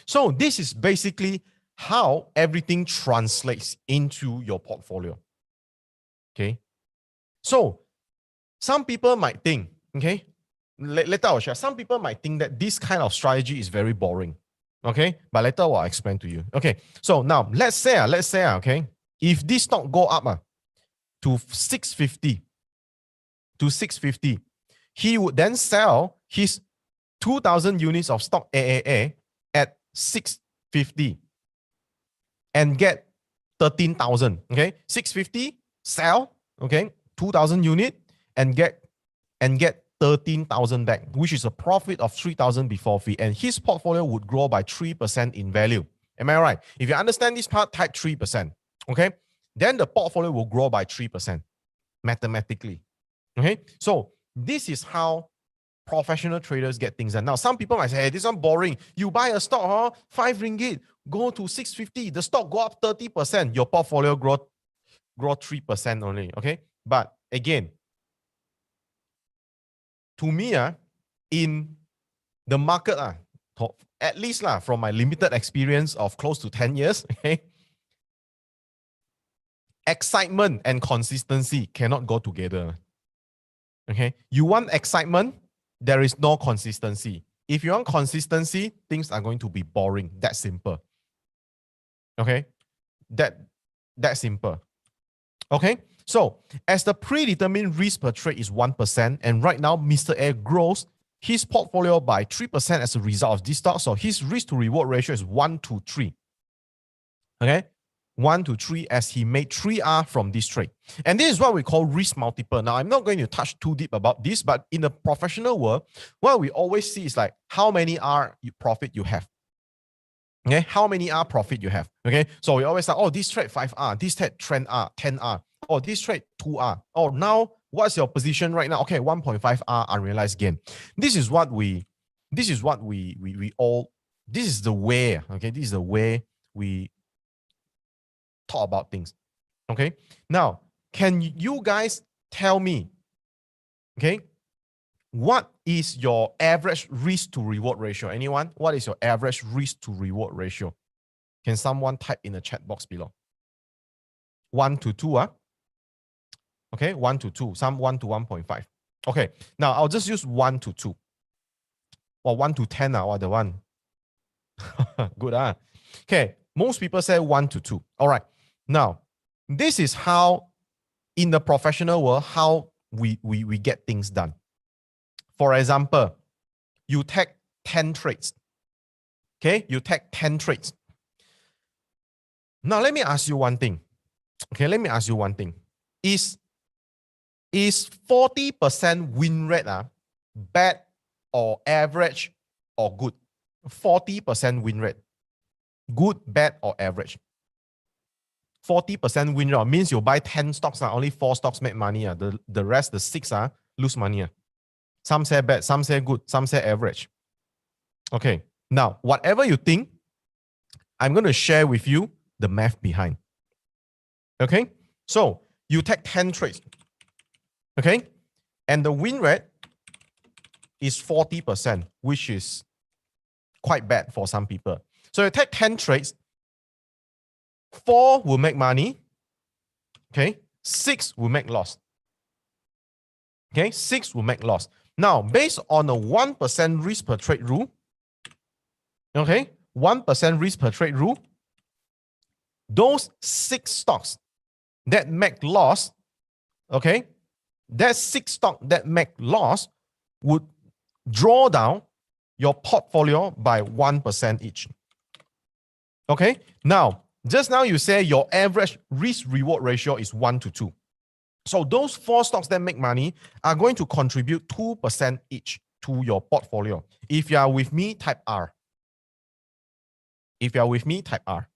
So this is basically how everything translates into your portfolio. Okay. So some people might think, okay, later I'll share. Some people might think that this kind of strategy is very boring. Okay, but later I'll explain to you. Okay, so now let's say, okay, if this stock go up to 650, he would then sell his 2,000 units of stock AAA at 650 and get 13,000. Okay, 650 sell, okay, 2,000 unit and get 13,000 back, which is a profit of 3,000 before fee, and his portfolio would grow by 3% in value. Am I right? If you understand this part, type 3%. Okay, then the portfolio will grow by 3% mathematically. Okay, so this is how professional traders get things done. Now, some people might say, hey, this one boring. You buy a stock, 5 ringgit, go to 650, the stock go up 30%, your portfolio grow 3% only. Okay, but again, to me, in the market, at least from my limited experience of close to 10 years, okay, excitement and consistency cannot go together. Okay, you want excitement, there is no consistency. If you want consistency, things are going to be boring. That simple. Okay, that simple. Okay, so as the predetermined risk per trade is 1%, and right now Mr. A grows his portfolio by 3% as a result of this stock. So his risk to reward ratio is 1 to 3. Okay, 1 to 3 as he made 3R from this trade. And this is what we call risk multiple. Now, I'm not going to touch too deep about this, but in the professional world, what we always see is like how many R profit you have. Okay, how many R profit you have? Okay, so we always say, oh, this trade 5R, this trade 10R, oh, this trade 2R. Oh, now what's your position right now? Okay, 1.5R unrealized gain. This is what we all, this is the way, okay, this is the way we talk about things. Okay, now can you guys tell me, okay, what is your average risk to reward ratio? Anyone? What is your average risk to reward ratio? Can someone type in the chat box below? 1 to 2, okay, 1 to 2, some 1 to 1.5. Okay, now I'll just use 1 to 2. Or 1 to 10, or the one. Good, Okay, most people say 1 to 2. All right, now, this is how, in the professional world, how we get things done. For example, you take 10 trades. Okay, you take 10 trades. Now, let me ask you one thing. Okay, let me ask you one thing. Is 40% win rate bad or average or good? 40% win rate. Good, bad, or average? 40% win rate means you buy 10 stocks, only 4 stocks make money. The rest, the 6, lose money. Some say bad, some say good, some say average. Okay, now, whatever you think, I'm going to share with you the math behind. Okay, so you take 10 trades. Okay, and the win rate is 40%, which is quite bad for some people. So you take 10 trades, 4 will make money. Okay, 6 will make loss. Okay, 6 will make loss. Now, based on a 1% risk per trade rule, okay, 1% risk per trade rule, those 6 stocks that make loss, okay, that 6 stock that make loss would draw down your portfolio by 1% each. Okay, now, just now you say your average risk reward ratio is 1 to 2. So those 4 stocks that make money are going to contribute 2% each to your portfolio. If you are with me, type R. If you are with me, type R.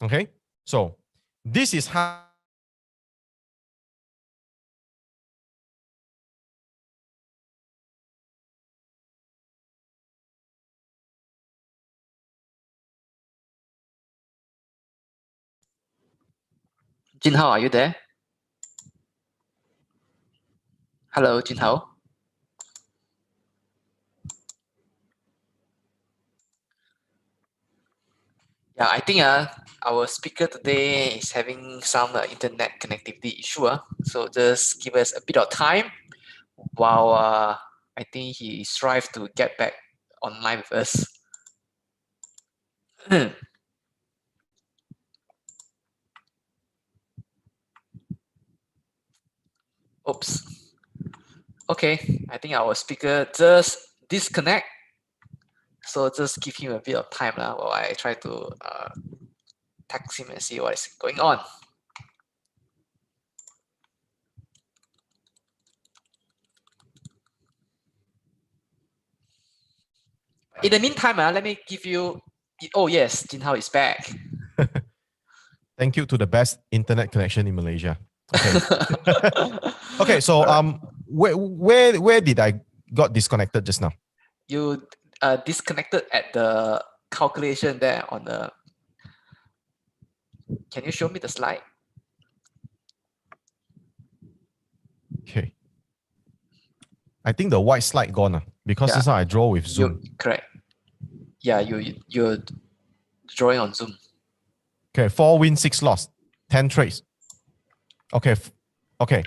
Okay, so this is how Jinhao, are you there? Hello, Jinhao. Yeah, I think our speaker today is having some internet connectivity issue. So just give us a bit of time while I think he strives to get back online with us. Oops. Okay, I think our speaker just disconnect. So just give him a bit of time while I try to text him and see what is going on. In the meantime, let me give you. Oh yes, Jinhao is back. thank you to the best internet connection in Malaysia. Okay. Okay, so where did I got disconnected just now? You disconnected at the calculation there on the. Can you show me the slide? Okay. I think the white slide gone because this one I draw with Zoom. Correct. Yeah, you're drawing on Zoom. Okay, 4 win, 6 loss, 10 trades. Okay, okay.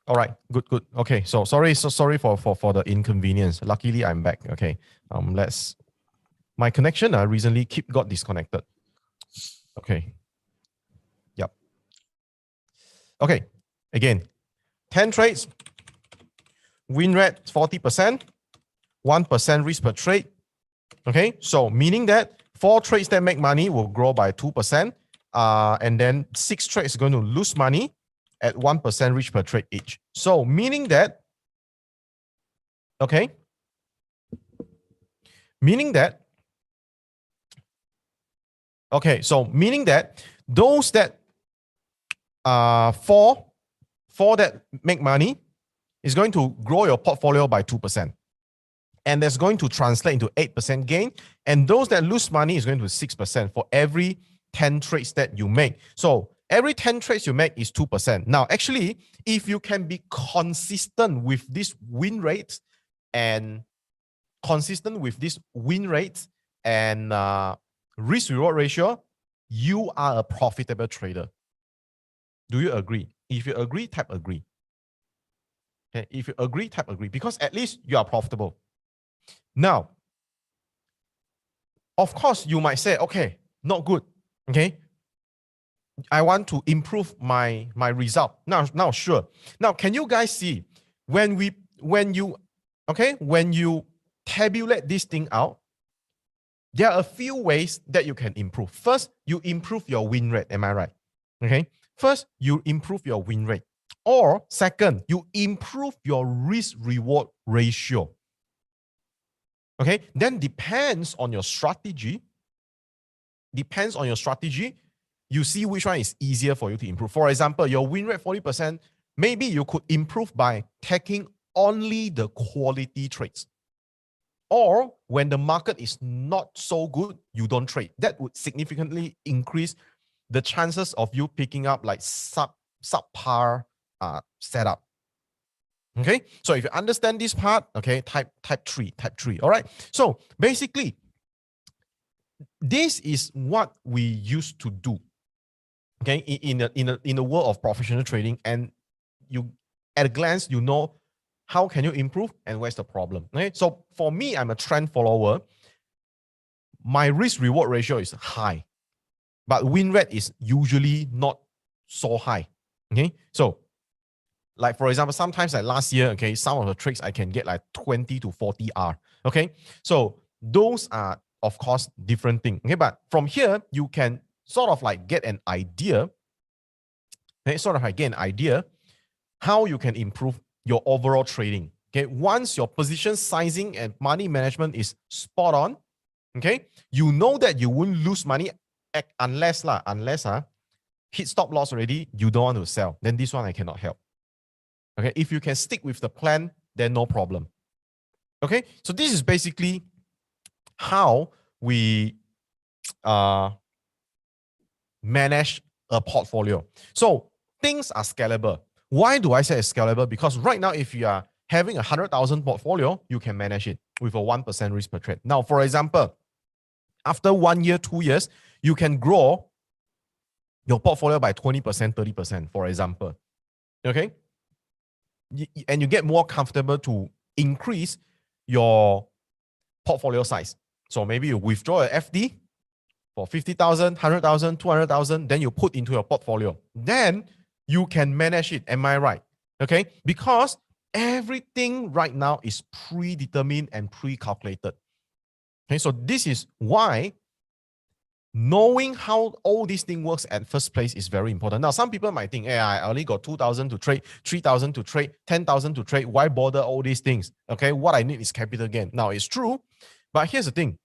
All right, good. Okay, so sorry for the inconvenience. Luckily, I'm back. Okay, my connection recently got disconnected. Okay. Yep. Okay, again, 10 trades, win rate 40%, 1% risk per trade. Okay, so meaning that 4 trades that make money will grow by 2%, and then 6 trades are going to lose money at 1% risk per trade each. So meaning that, okay, meaning that, okay, so meaning that those that four that make money is going to grow your portfolio by 2%. And that's going to translate into 8% gain. And those that lose money is going to 6% for every 10 trades that you make. So every 10 trades you make is 2%. Now, actually, if you can be consistent with this win rate and risk reward ratio, you are a profitable trader. Do you agree? If you agree, type agree. Okay, if you agree, type agree, because at least you are profitable. Now, of course, you might say, okay, not good. Okay, I want to improve my result. Now, sure. Now, can you guys see when you tabulate this thing out, there are a few ways that you can improve. First, you improve your win rate. Am I right? Okay. First, you improve your win rate. Or second, you improve your risk reward ratio. Okay. Then depends on your strategy. You see which one is easier for you to improve. For example, your win rate 40%, maybe you could improve by taking only the quality trades. Or when the market is not so good, you don't trade. That would significantly increase the chances of you picking up like subpar setup. Okay, so if you understand this part, okay, type 3. All right. So basically, this is what we used to do. Okay, in the world of professional trading, and you at a glance you know how can you improve and where's the problem. Okay, so for me, I'm a trend follower. My risk reward ratio is high, but win rate is usually not so high. Okay, so like for example, sometimes like last year, okay, some of the tricks I can get like 20 to 40 R. Okay, so those are of course different thing. Okay, but from here you can sort of like get an idea. Okay, how you can improve your overall trading. Okay, once your position sizing and money management is spot on, okay, you know that you won't lose money unless hit stop loss already, you don't want to sell. Then this one I cannot help. Okay, if you can stick with the plan, then no problem. Okay, so this is basically how we manage a portfolio. So things are scalable. Why do I say it's scalable? Because right now, if you are having a 100,000 portfolio, you can manage it with a 1% risk per trade. Now, for example, after 1 year, 2 years, you can grow your portfolio by 20%, 30%, for example. Okay. And you get more comfortable to increase your portfolio size. So maybe you withdraw a FD for 50,000, 100,000, 200,000, then you put into your portfolio. Then you can manage it. Am I right? Okay. Because everything right now is predetermined and pre-calculated. Okay. So this is why knowing how all this thing works at first place is very important. Now, some people might think, hey, I only got 2,000 to trade, 3,000 to trade, 10,000 to trade. Why bother all these things? Okay. What I need is capital gain. Now, it's true. But here's the thing.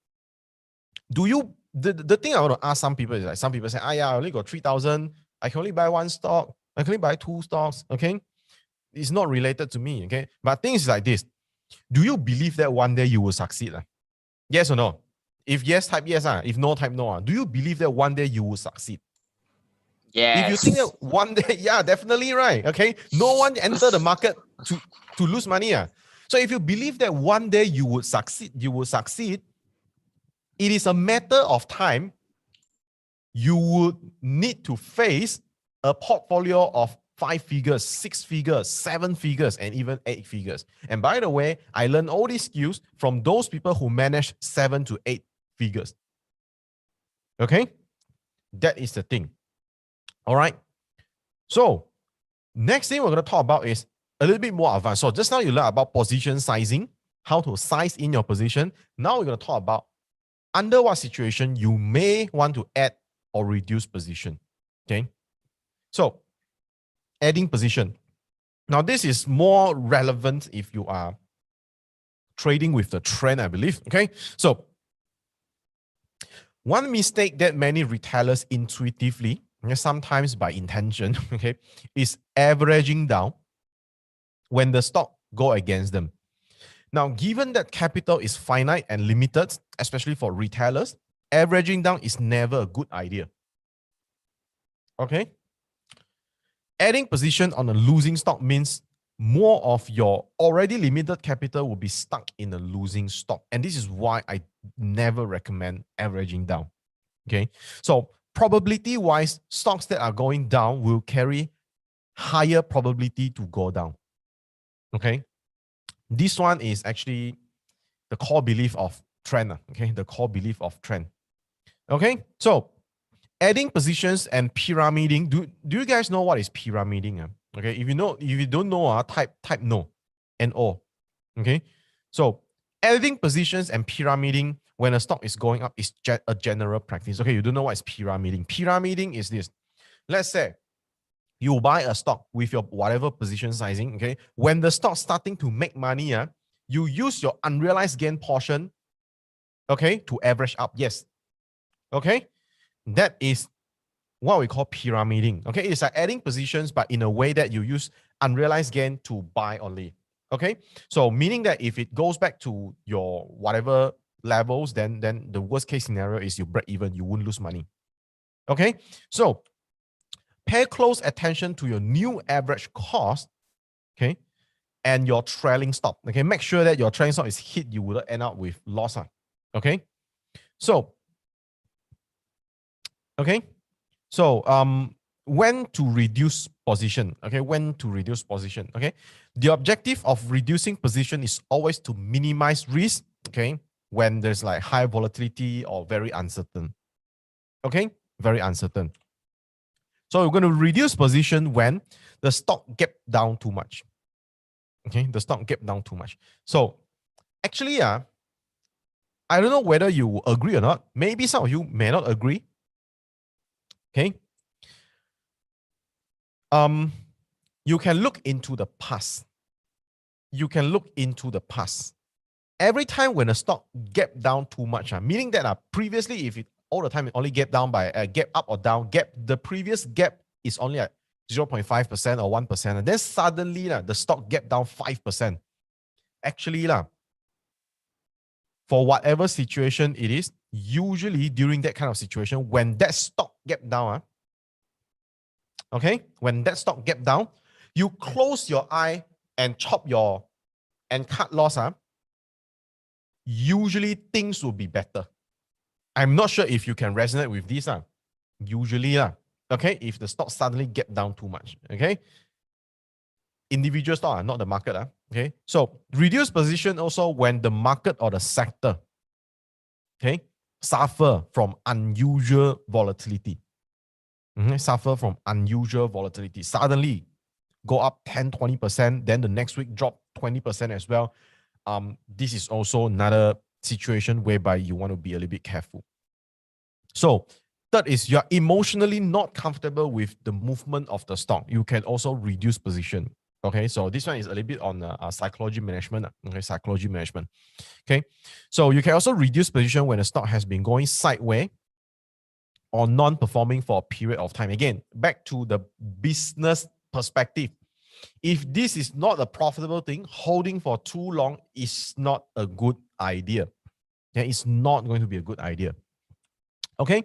The thing I want to ask some people is like, some people say, yeah, I only got 3,000. I can only buy one stock. I can only buy 2 stocks. Okay. It's not related to me. Okay. But things like this. Do you believe that one day you will succeed? Yes or no? If yes, type yes. If no, type no. Do you believe that one day you will succeed? Yes. If you think that one day, yeah, definitely right. Okay. No one enter the market to lose money. So if you believe that one day you will succeed, it is a matter of time. You would need to face a portfolio of 5 figures, 6 figures, 7 figures, and even 8 figures. And by the way, I learned all these skills from those people who manage 7 to 8 figures. Okay? That is the thing. All right. So Next thing we're going to talk about is a little bit more advanced. So just now you learned about position sizing, how to size in your position. Now we're going to talk about under what situation you may want to add or reduce position. Okay. So adding position. Now this is more relevant if you are trading with the trend, I believe. Okay. So one mistake that many retailers intuitively, sometimes by intention, okay, is averaging down when the stock go against them. Now, given that capital is finite and limited, especially for retailers, averaging down is never a good idea. Okay? Adding position on a losing stock means more of your already limited capital will be stuck in a losing stock. And this is why I never recommend averaging down. Okay? So probability-wise, stocks that are going down will carry higher probability to go down. Okay? This one is actually the core belief of trend. Okay, the core belief of trend. Okay, so adding positions and pyramiding. Do you guys know what is pyramiding? Okay, if you don't know, type no, N-O. Okay, so adding positions and pyramiding when a stock is going up is a general practice. Okay, you don't know what is pyramiding. Pyramiding is this. Let's say you buy a stock with your whatever position sizing. Okay, when the stock starting to make money, you use your unrealized gain portion, okay, to average up. Yes. Okay. That is what we call pyramiding. Okay. It's like adding positions, but in a way that you use unrealized gain to buy only. Okay. So meaning that if it goes back to your whatever levels, then the worst case scenario is you break even, you won't lose money. Okay. So pay close attention to your new average cost. Okay. And your trailing stop. Okay, make sure that your trailing stop is hit. You will end up with loss. Okay, so when to reduce position? Okay, when to reduce position? Okay, the objective of reducing position is always to minimize risk. Okay, when there's like high volatility or very uncertain. Okay, very uncertain. So we're going to reduce position when the stock gap down too much. Okay, the stock gap down too much. So actually, I don't know whether you agree or not. Maybe some of you may not agree. Okay. You can look into the past. You can look into the past. Every time when a stock gap down too much, meaning that previously, if it all the time it only gap down by a gap up or down, the previous gap is only at 0.5% or 1%, and then suddenly the stock gap down 5%. Actually, for whatever situation it is, usually during that kind of situation, when that stock gap down, okay, when that stock gap down, you close your eye and and cut loss, usually things will be better. I'm not sure if you can resonate with this. Usually, okay, if the stock suddenly gap down too much, okay, individual stock, not the market. Okay, so reduce position also when the market or the sector, okay, suffer from unusual volatility. Suffer from unusual volatility. Suddenly go up 10, 20%, then the next week drop 20% as well. This is also another situation whereby you want to be a little bit careful. So third is you're emotionally not comfortable with the movement of the stock. You can also reduce position. Okay, so this one is a little bit on psychology management. Okay, psychology management. Okay, so you can also reduce position when the stock has been going sideways or non-performing for a period of time. Again, back to the business perspective. If this is not a profitable thing, holding for too long is not a good idea. Okay, it's not going to be a good idea. Okay,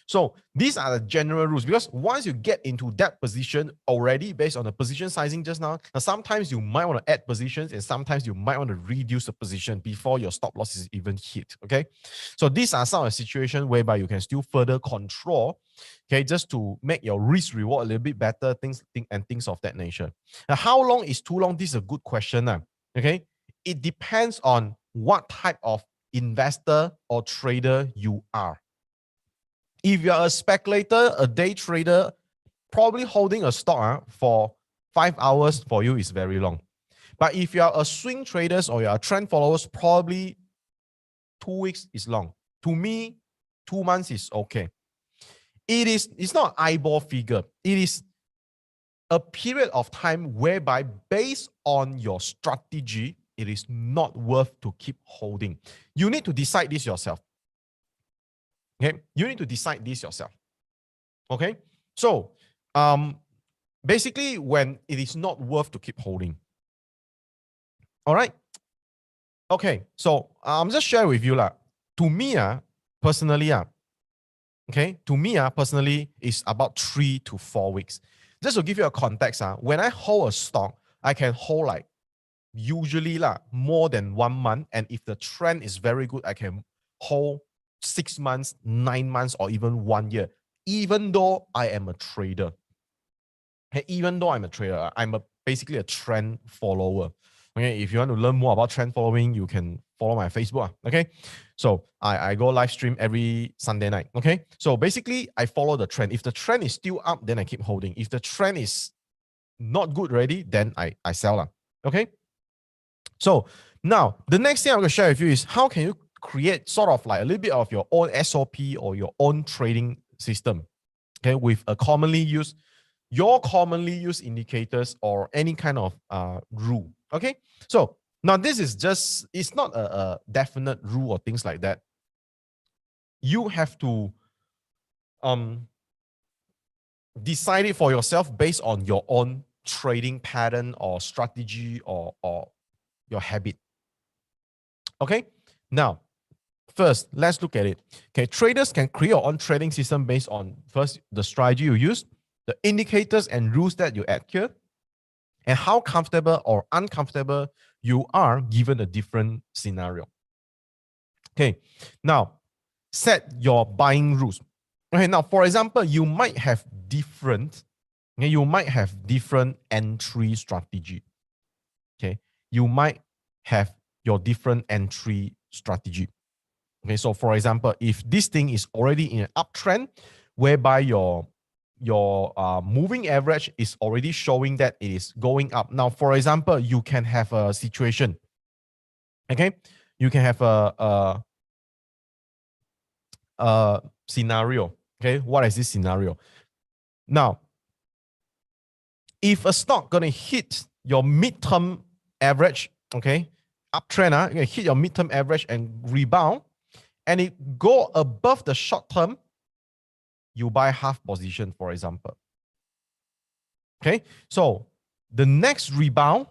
so these are the general rules, because once you get into that position already based on the position sizing just now, sometimes you might want to add positions and sometimes you might want to reduce the position before your stop loss is even hit. Okay, so these are some of the situations whereby you can still further control, okay, just to make your risk reward a little bit better, things of that nature. Now, how long is too long? This is a good question. Okay, it depends on what type of investor or trader you are. If you're a speculator, a day trader, probably holding a stock for 5 hours for you is very long. But if you are a swing traders or you are trend followers, probably 2 weeks is long. To me, 2 months is okay. It's not eyeball figure. It is a period of time whereby based on your strategy, it is not worth to keep holding. You need to decide this yourself. Okay, you need to decide this yourself. Okay, so basically when it is not worth to keep holding. All right. Okay, so I'm just share with you lah. To me, personally, okay, to me, personally, it's about 3 to 4 weeks. Just to give you a context, when I hold a stock, I can hold like usually more than 1 month. And if the trend is very good, I can hold 6 months, 9 months, or even 1 year, even though I am a trader. Okay, even though I'm a trader, basically a trend follower. Okay, if you want to learn more about trend following, you can follow my Facebook. Okay, so I go live stream every Sunday night. Okay, so basically I follow the trend. If the trend is still up, then I keep holding. If the trend is not good already, then I sell. Okay, so now the next thing I'm going to share with you is how can you create sort of like a little bit of your own SOP or your own trading system, okay, with a commonly used indicators or any kind of rule. Okay, so now this is just, it's not a definite rule or things like that. You have to decide it for yourself based on your own trading pattern or strategy or your habit. Okay, now first let's look at it. Okay, traders can create your own trading system based on first the strategy you use, the indicators and rules that you adhere, and how comfortable or uncomfortable you are given a different scenario. Okay, now set your buying rules. Okay, now for example, you might have different entry strategy. Okay, you might have your different entry strategy. Okay, so for example, if this thing is already in an uptrend, whereby your moving average is already showing that it is going up. Now, for example, you can have a situation. Okay, you can have a scenario. Okay, what is this scenario? Now, if a stock gonna hit your midterm average, okay, uptrend, you hit your midterm average and rebound, and it go above the short term, you buy half position, for example. Okay, so the next rebound,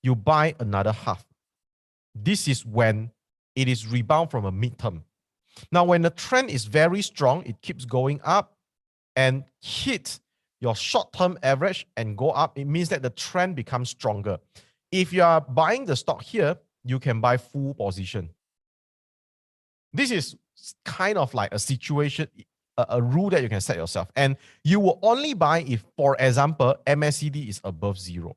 you buy another half. This is when it is rebound from a midterm. Now, when the trend is very strong, it keeps going up and hit your short-term average and go up. It means that the trend becomes stronger. If you are buying the stock here, you can buy full position. This is kind of like a situation, a rule that you can set yourself. And you will only buy if, for example, MACD is above 0.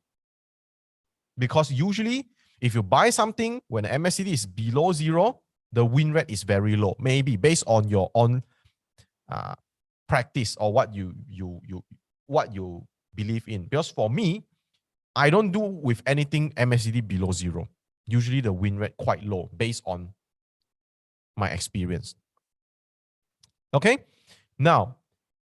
Because usually, if you buy something when the MACD is below 0, the win rate is very low. Maybe based on your own practice or what you believe in. Because for me, I don't do with anything MACD below 0. Usually the win rate quite low based on my experience. Okay, now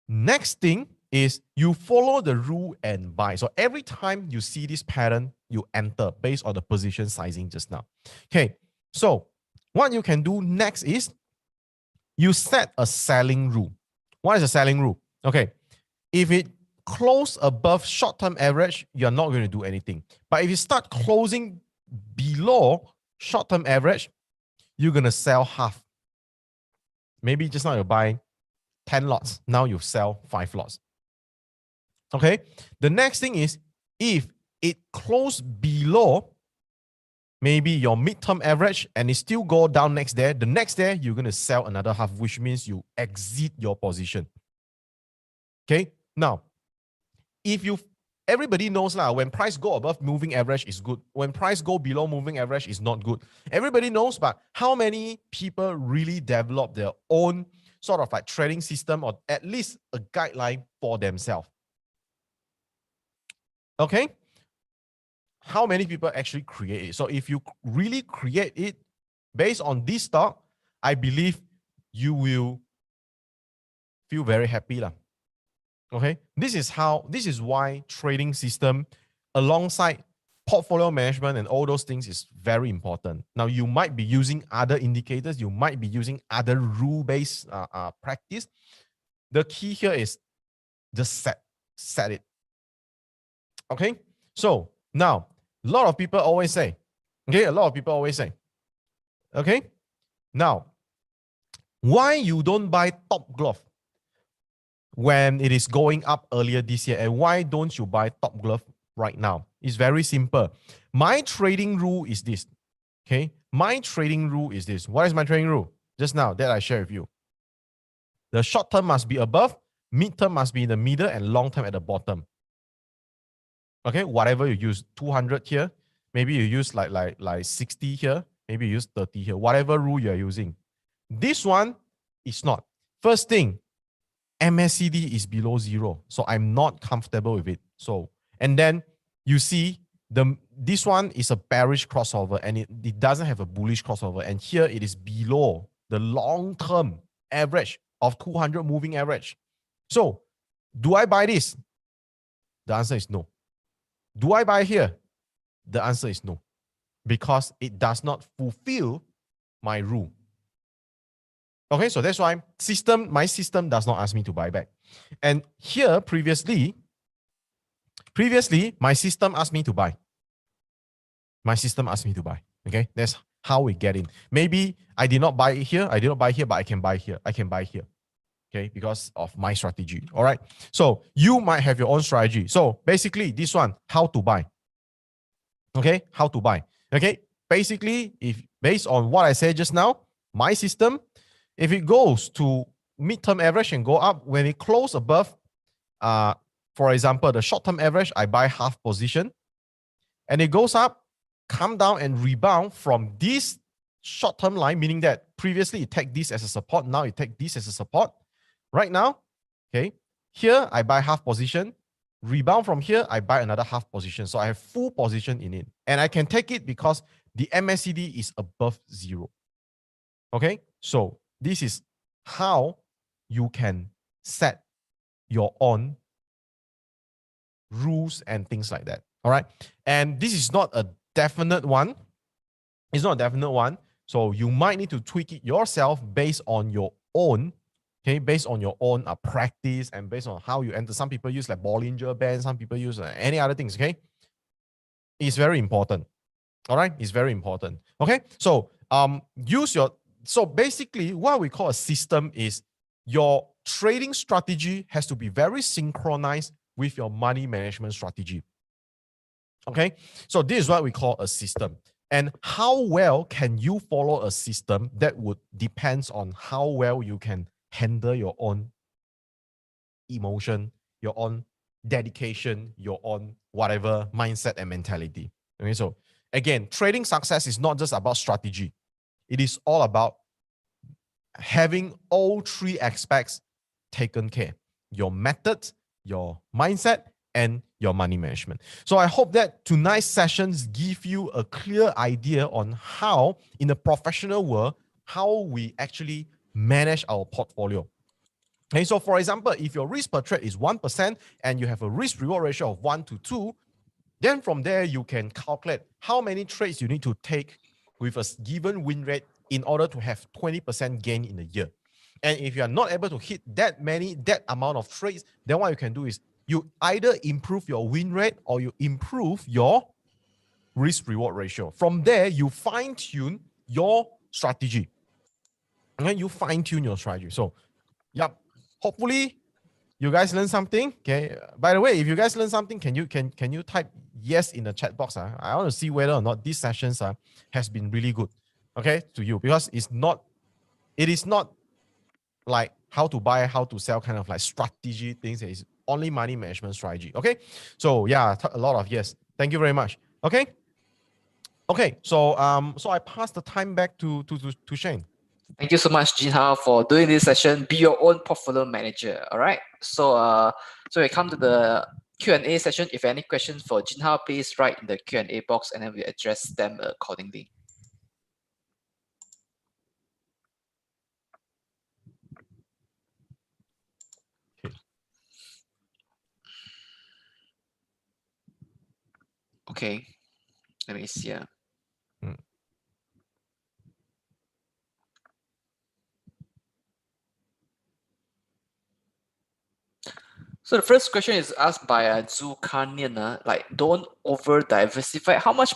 next thing is you follow the rule and buy. So every time you see this pattern, you enter based on the position sizing just now. Okay, so what you can do next is you set a selling rule. What is a selling rule? Okay, if it close above short-term average, you're not going to do anything. But if you start closing below short-term average, you're going to sell half. Maybe just now you buy 10 lots. Now you sell 5 lots. Okay. The next thing is if it close below maybe your midterm average and it still go down next day, the next day you're going to sell another half, which means you exit your position. Okay. Now, if you everybody knows when price go above moving average is good. When price go below moving average is not good. Everybody knows, but how many people really develop their own sort of like trading system or at least a guideline for themselves? Okay. How many people actually create it? So if you really create it based on this stock, I believe you will feel very happy lah. Okay, this is why trading system alongside portfolio management and all those things is very important. Now you might be using other indicators, you might be using other rule-based practice. The key here is just set it. Okay, so now a lot of people always say, okay, now why you don't buy Top Glove when it is going up earlier this year, and why don't you buy Top Glove right now? It's very simple. My trading rule is this. Okay, my trading rule is this. What is my trading rule? Just now that I share with you. The short term must be above, mid term must be in the middle, and long term at the bottom. Okay, whatever you use, 200 here, maybe you use like 60 here, maybe you use 30 here, whatever rule you are using. This one is not. First thing, MACD is below 0, so I'm not comfortable with it. So, and then you see this one is a bearish crossover, and it doesn't have a bullish crossover, and here it is below the long-term average of 200 moving average. So, do I buy this? The answer is no. Do I buy here? The answer is no, because it does not fulfill my rule. Okay, so that's why my system does not ask me to buy back. And here previously, my system asked me to buy. My system asked me to buy. Okay, that's how we get in. Maybe I did not buy it here. I did not buy here, but I can buy here. I can buy here. Okay, because of my strategy. All right. So you might have your own strategy. So basically, this one, how to buy. Okay, how to buy. Okay, basically, if based on what I said just now, my system, if it goes to midterm average and go up, when it close above, for example, the short-term average, I buy half position, and it goes up, come down and rebound from this short-term line, meaning that previously it take this as a support, now it take this as a support. Right now, okay, here I buy half position, rebound from here, I buy another half position. So I have full position in it, and I can take it because the MACD is above 0. Okay, so this is how you can set your own rules and things like that. All right. And this is not a definite one. It's not a definite one. So you might need to tweak it yourself based on your own, okay, based on your own practice and based on how you enter. Some people use like Bollinger Band, some people use any other things, okay? It's very important. All right, it's very important. Okay, so so basically what we call a system is your trading strategy has to be very synchronized with your money management strategy. Okay, so this is what we call a system. And how well can you follow a system, that would depends on how well you can handle your own emotion, your own dedication, your own whatever mindset and mentality. Okay, so again, trading success is not just about strategy. It is all about having all three aspects taken care: your method, your mindset, and your money management. So I hope that tonight's sessions give you a clear idea on how, in the professional world, how we actually manage our portfolio. Okay, so for example, if your risk per trade is 1% and you have a risk reward ratio of 1 to 2, then from there you can calculate how many trades you need to take with a given win rate in order to have 20% gain in a year. And if you are not able to hit that amount of trades, then what you can do is you either improve your win rate or you improve your risk reward ratio. From there, you fine tune your strategy. And you fine tune your strategy. So, yep. Hopefully, you guys learn something. Okay. By the way, if you guys learn something, can you type yes in the chat box? I want to see whether or not these sessions has been really good. Okay, to you, because it is not like how to buy, how to sell kind of like strategy things. It's only money management strategy. Okay. So yeah, a lot of yes. Thank you very much. Okay. Okay. So so I pass the time back to Shane. Thank you so much, Jinhao, for doing this session. Be your own portfolio manager. All right. So so we come to the Q&A session. If any questions for Jinhao, please write in the Q&A box and then we address them accordingly. Okay. Okay, let me see. So the first question is asked by Zulkarnian, like don't over diversify. How much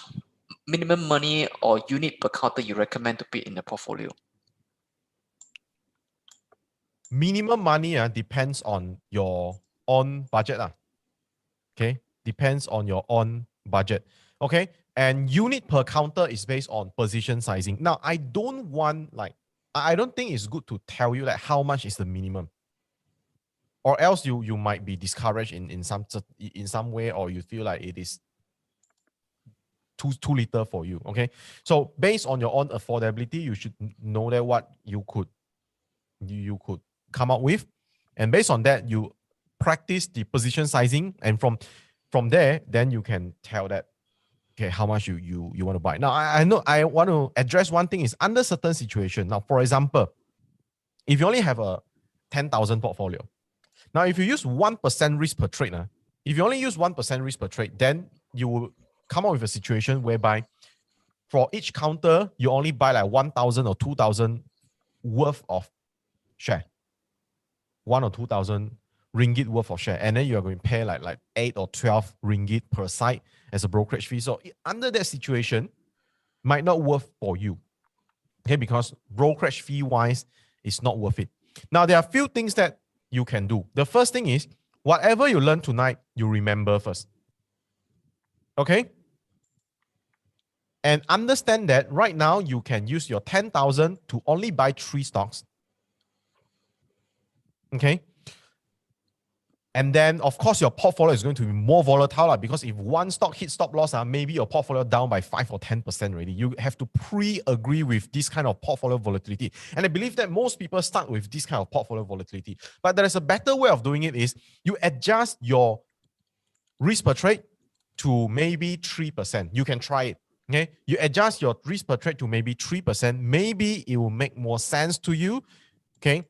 minimum money or unit per counter you recommend to put in the portfolio? Minimum money depends on your own budget. Okay, depends on your own budget. Okay, and unit per counter is based on position sizing. Now, I don't think it's good to tell you like how much is the minimum, or else you might be discouraged in some way, or you feel like it is too little for you. Okay, so based on your own affordability, you should know that what you could come up with, and based on that, you practice the position sizing, and from there, then you can tell that okay how much you want to buy. Now, I know I want to address one thing is under certain situation. Now, for example, if you only have a 10,000 portfolio, now if you use 1% risk per trade, if you only use 1% risk per trade, then you will come up with a situation whereby for each counter you only buy like 1,000 or 2,000 worth of share, 1 or 2,000 ringgit worth of share, and then you are going to pay like 8 or 12 ringgit per side as a brokerage fee. So under that situation, might not worth for you, okay, because brokerage fee wise, it's not worth it. Now, there are a few things that you can do. The first thing is whatever you learn tonight, you remember first, okay? And understand that right now you can use your 10,000 to only buy 3 stocks, okay? And then, of course, your portfolio is going to be more volatile because if one stock hits stop loss, maybe your portfolio down by 5 or 10% already. You have to pre-agree with this kind of portfolio volatility. And I believe that most people start with this kind of portfolio volatility. But there is a better way of doing it is you adjust your risk per trade to maybe 3%. You can try it. Okay. You adjust your risk per trade to maybe 3%. Maybe it will make more sense to you. Okay.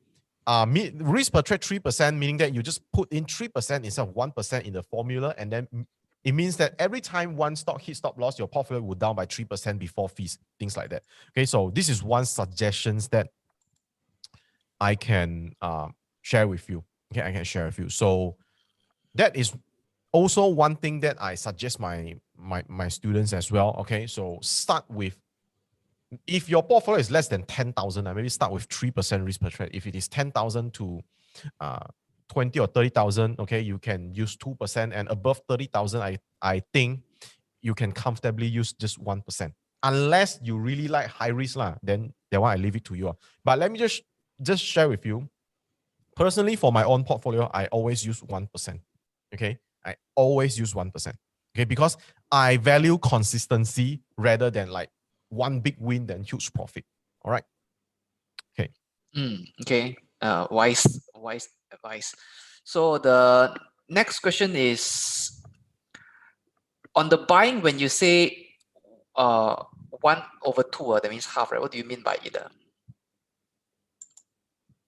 Risk per trade 3%, meaning that you just put in 3% instead of 1% in the formula, and then it means that every time one stock hits stop loss, your portfolio will down by 3% before fees, things like that. Okay, so this is one suggestions that I can share with you. Okay, I can share with you. So that is also one thing that I suggest my students as well. Okay, so start with, if your portfolio is less than 10,000, maybe start with 3% risk per trade. If it is 10,000 to 20 or 30,000, okay, you can use 2%, and above 30,000, I think you can comfortably use just 1%. Unless you really like high risk, then that one I leave it to you. But let me just share with you. Personally, for my own portfolio, I always use 1%. Okay, I always use 1%. Okay, because I value consistency rather than like one big win then huge profit. All right. Okay. Okay. Wise advice. So the next question is on the buying. When you say 1/2, that means half, right? What do you mean by it?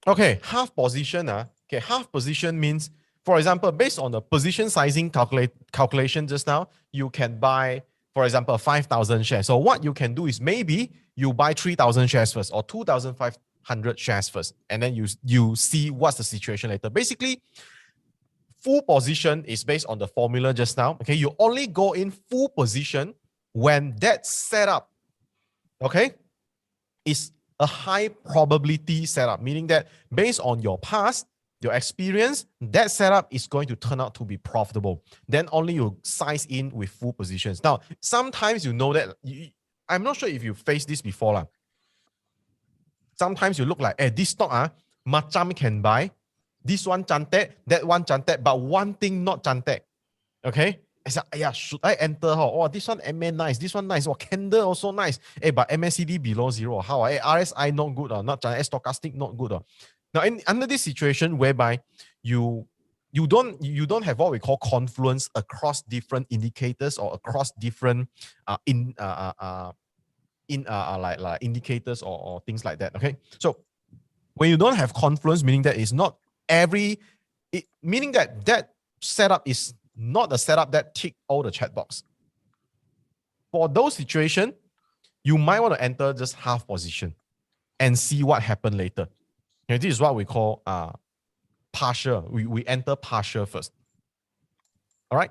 Okay, half position. Okay, half position means, for example, based on the position sizing calculation just now, you can buy, for example, 5,000 shares. So what you can do is maybe you buy 3,000 shares first or 2,500 shares first, and then you see what's the situation later. Basically, full position is based on the formula just now. Okay, you only go in full position when that setup, okay, is a high probability setup, meaning that based on your past, your experience, that setup is going to turn out to be profitable. Then only you size in with full positions. Now, sometimes you know that, I'm not sure if you faced this before. Sometimes you look like, this stock, macam can buy, this one cantik, that one cantik, but one thing not cantik. Okay? I said, should I enter? Oh, this one MA nice, this one nice. Oh, candle also nice. But MACD below 0. How? RSI not good. Not stochastic not good. Now, under this situation whereby you you don't have what we call confluence across different indicators or across different like indicators or things like that. Okay, so when you don't have confluence, meaning that it's not meaning that setup is not the setup that tick all the chat box. For those situations, you might want to enter just half position and see what happened later. Okay, this is what we call partial. We enter partial first. All right.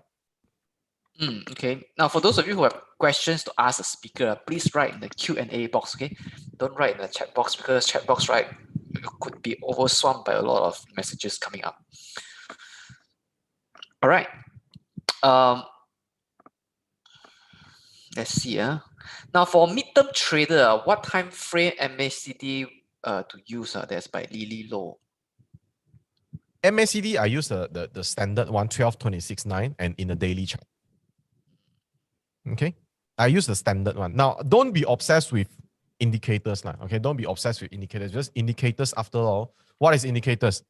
Okay. Now, for those of you who have questions to ask the speaker, please write in the Q&A box. Okay, don't write in the chat box, because chat box, right, could be overswamped by a lot of messages coming up. All right. Let's see. Now, for midterm trader, what time frame MACD to use? That's by Lily Low. MACD, I use the standard one, 12.26.9, and in the daily chart. Okay, I use the standard one. Now, don't be obsessed with indicators. Okay, don't be obsessed with indicators. Just indicators after all. What is indicators?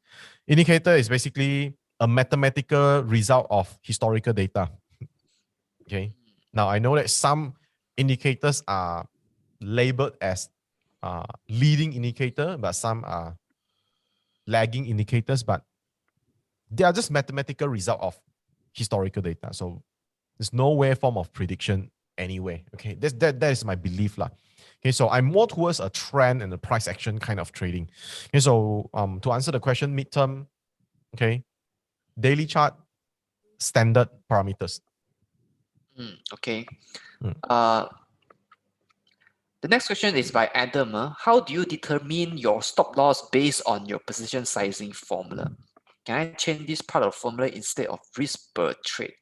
Indicator is basically a mathematical result of historical data. Okay, now I know that some indicators are labeled as leading indicator, but some are lagging indicators, but they are just mathematical result of historical data. So there's no way form of prediction anyway. Okay, that is my belief lah. Okay, so I'm more towards a trend and a price action kind of trading. Okay, so to answer the question, midterm, okay, daily chart, standard parameters. Okay. The next question is by Adam. How do you determine your stop loss based on your position sizing formula? Can I change this part of formula instead of risk per trade?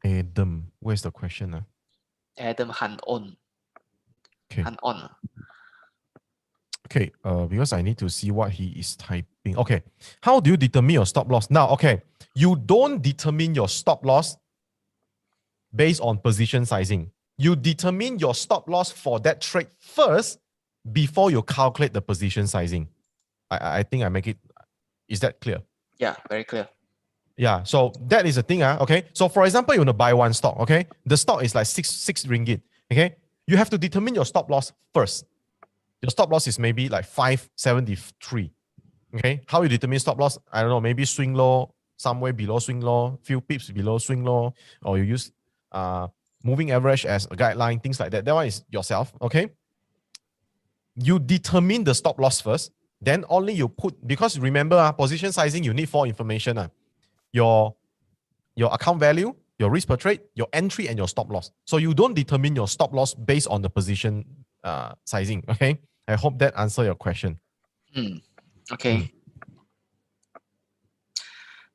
Adam, where's the question? Adam Han-on. Okay. Han-on. Okay, because I need to see what he is typing. Okay, how do you determine your stop loss? Now, okay, you don't determine your stop loss based on position sizing. You determine your stop loss for that trade first before you calculate the position sizing. I think I make it. Is that clear? Yeah, very clear. Yeah, so that is the thing. Okay, so for example, you want to buy one stock. Okay, the stock is like six ringgit. Okay, you have to determine your stop loss first. Your stop loss is maybe like 573. Okay, how you determine stop loss? I don't know, maybe swing low, somewhere below swing low, few pips below swing low, or you use moving average as a guideline, things like that. That one is yourself. Okay, you determine the stop loss first, then only you put, because remember, position sizing, you need 4 information. Your account value, your risk per trade, your entry, and your stop loss. So you don't determine your stop loss based on the position sizing. Okay, I hope that answer your question. Okay.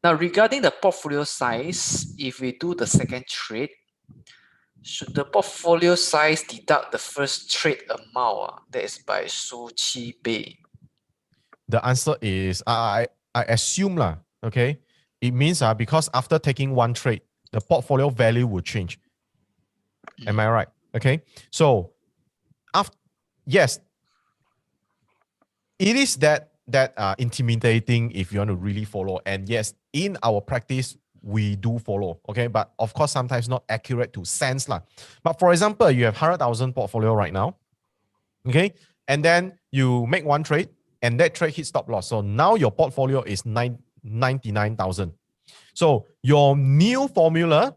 Now, regarding the portfolio size, if we do the second trade, should the portfolio size deduct the first trade amount? That is by Su Chi Bei. The answer is I assume lah. Okay, it means because after taking one trade, the portfolio value will change. Am I right? Okay, so yes, it is that intimidating if you want to really follow. And yes, in our practice, we do follow. Okay, but of course, sometimes not accurate to sense lah. But for example, you have 100,000 portfolio right now. Okay, and then you make one trade, and that trade hits stop loss. So now your portfolio is 99,000. So your new formula,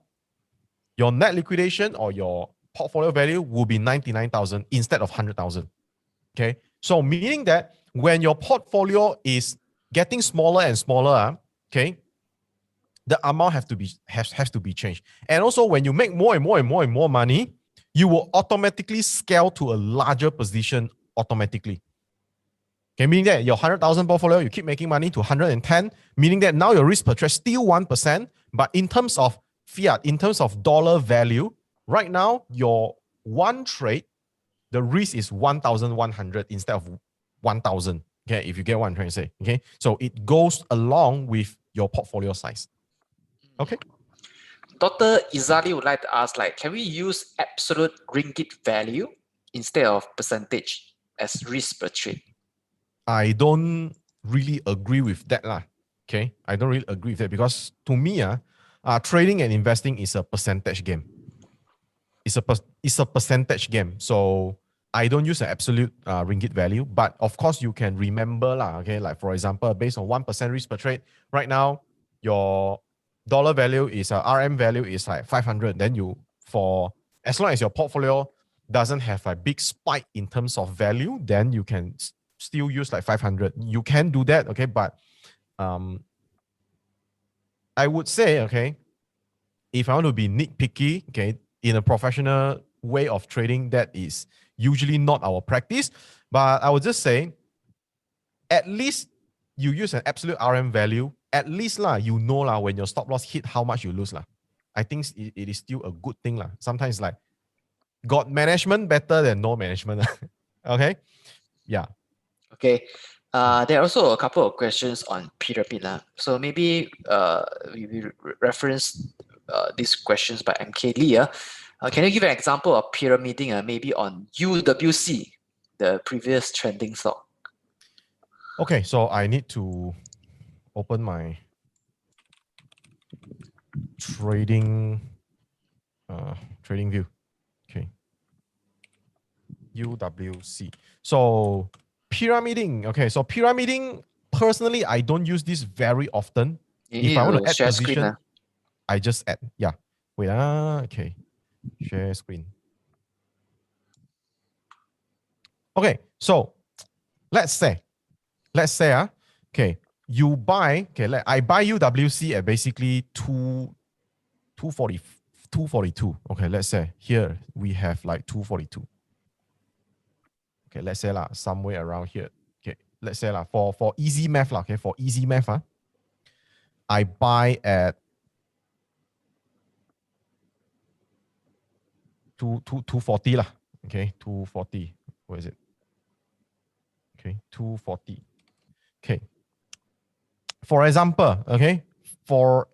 your net liquidation or your portfolio value will be 99,000 instead of 100,000. Okay, so meaning that when your portfolio is getting smaller and smaller, okay, the amount has to be changed. And also, when you make more and more money, you will automatically scale to a larger position automatically. Okay, meaning that your 100,000 portfolio, you keep making money to 110, meaning that now your risk per trade still 1%, but in terms of fiat, in terms of dollar value, right now, your one trade, the risk is 1,100 instead of 1,000. Okay, if you get what I'm trying to say. Okay, so it goes along with your portfolio size. Okay. Dr. Izali would like to ask, can we use absolute ringgit value instead of percentage as risk per trade? I don't really agree with that lah. Okay, I don't really agree with that because to me, trading and investing is a percentage game. It's a percentage game. So I don't use an absolute ringgit value, but of course you can remember lah. Okay, like for example, based on 1% risk per trade, right now your dollar value is RM value is like 500. Then you for as long as your portfolio doesn't have a big spike in terms of value, then you can still use like 500. You can do that, okay, but I would say, okay, if I want to be nitpicky, okay, in a professional way of trading, that is usually not our practice. But I would just say, at least you use an absolute RM value. At least lah, you know lah when your stop loss hit how much you lose lah. I think it is still a good thing lah. Sometimes like got management better than no management. Okay, yeah. Okay. There are also a couple of questions on pyramid. So maybe we reference these questions by MK Lee. Can you give an example of pyramiding maybe on UWC, the previous trending stock? Okay, so I need to open my trading view. Okay. UWC. So pyramiding. Okay, so pyramiding, personally, I don't use this very often. You If need I want to to add share position, screen. I just add. Yeah. Wait. Okay. Share screen. Okay. So let's say, okay, you buy, okay, I buy UWC at basically 240, 242. Okay, let's say here we have like 242. Okay, let's say somewhere around here. Okay, let's say for easy math okay, for easy math I buy at 240 lah. Okay, 240. Where is it? Okay, 240. Okay. For example, okay, for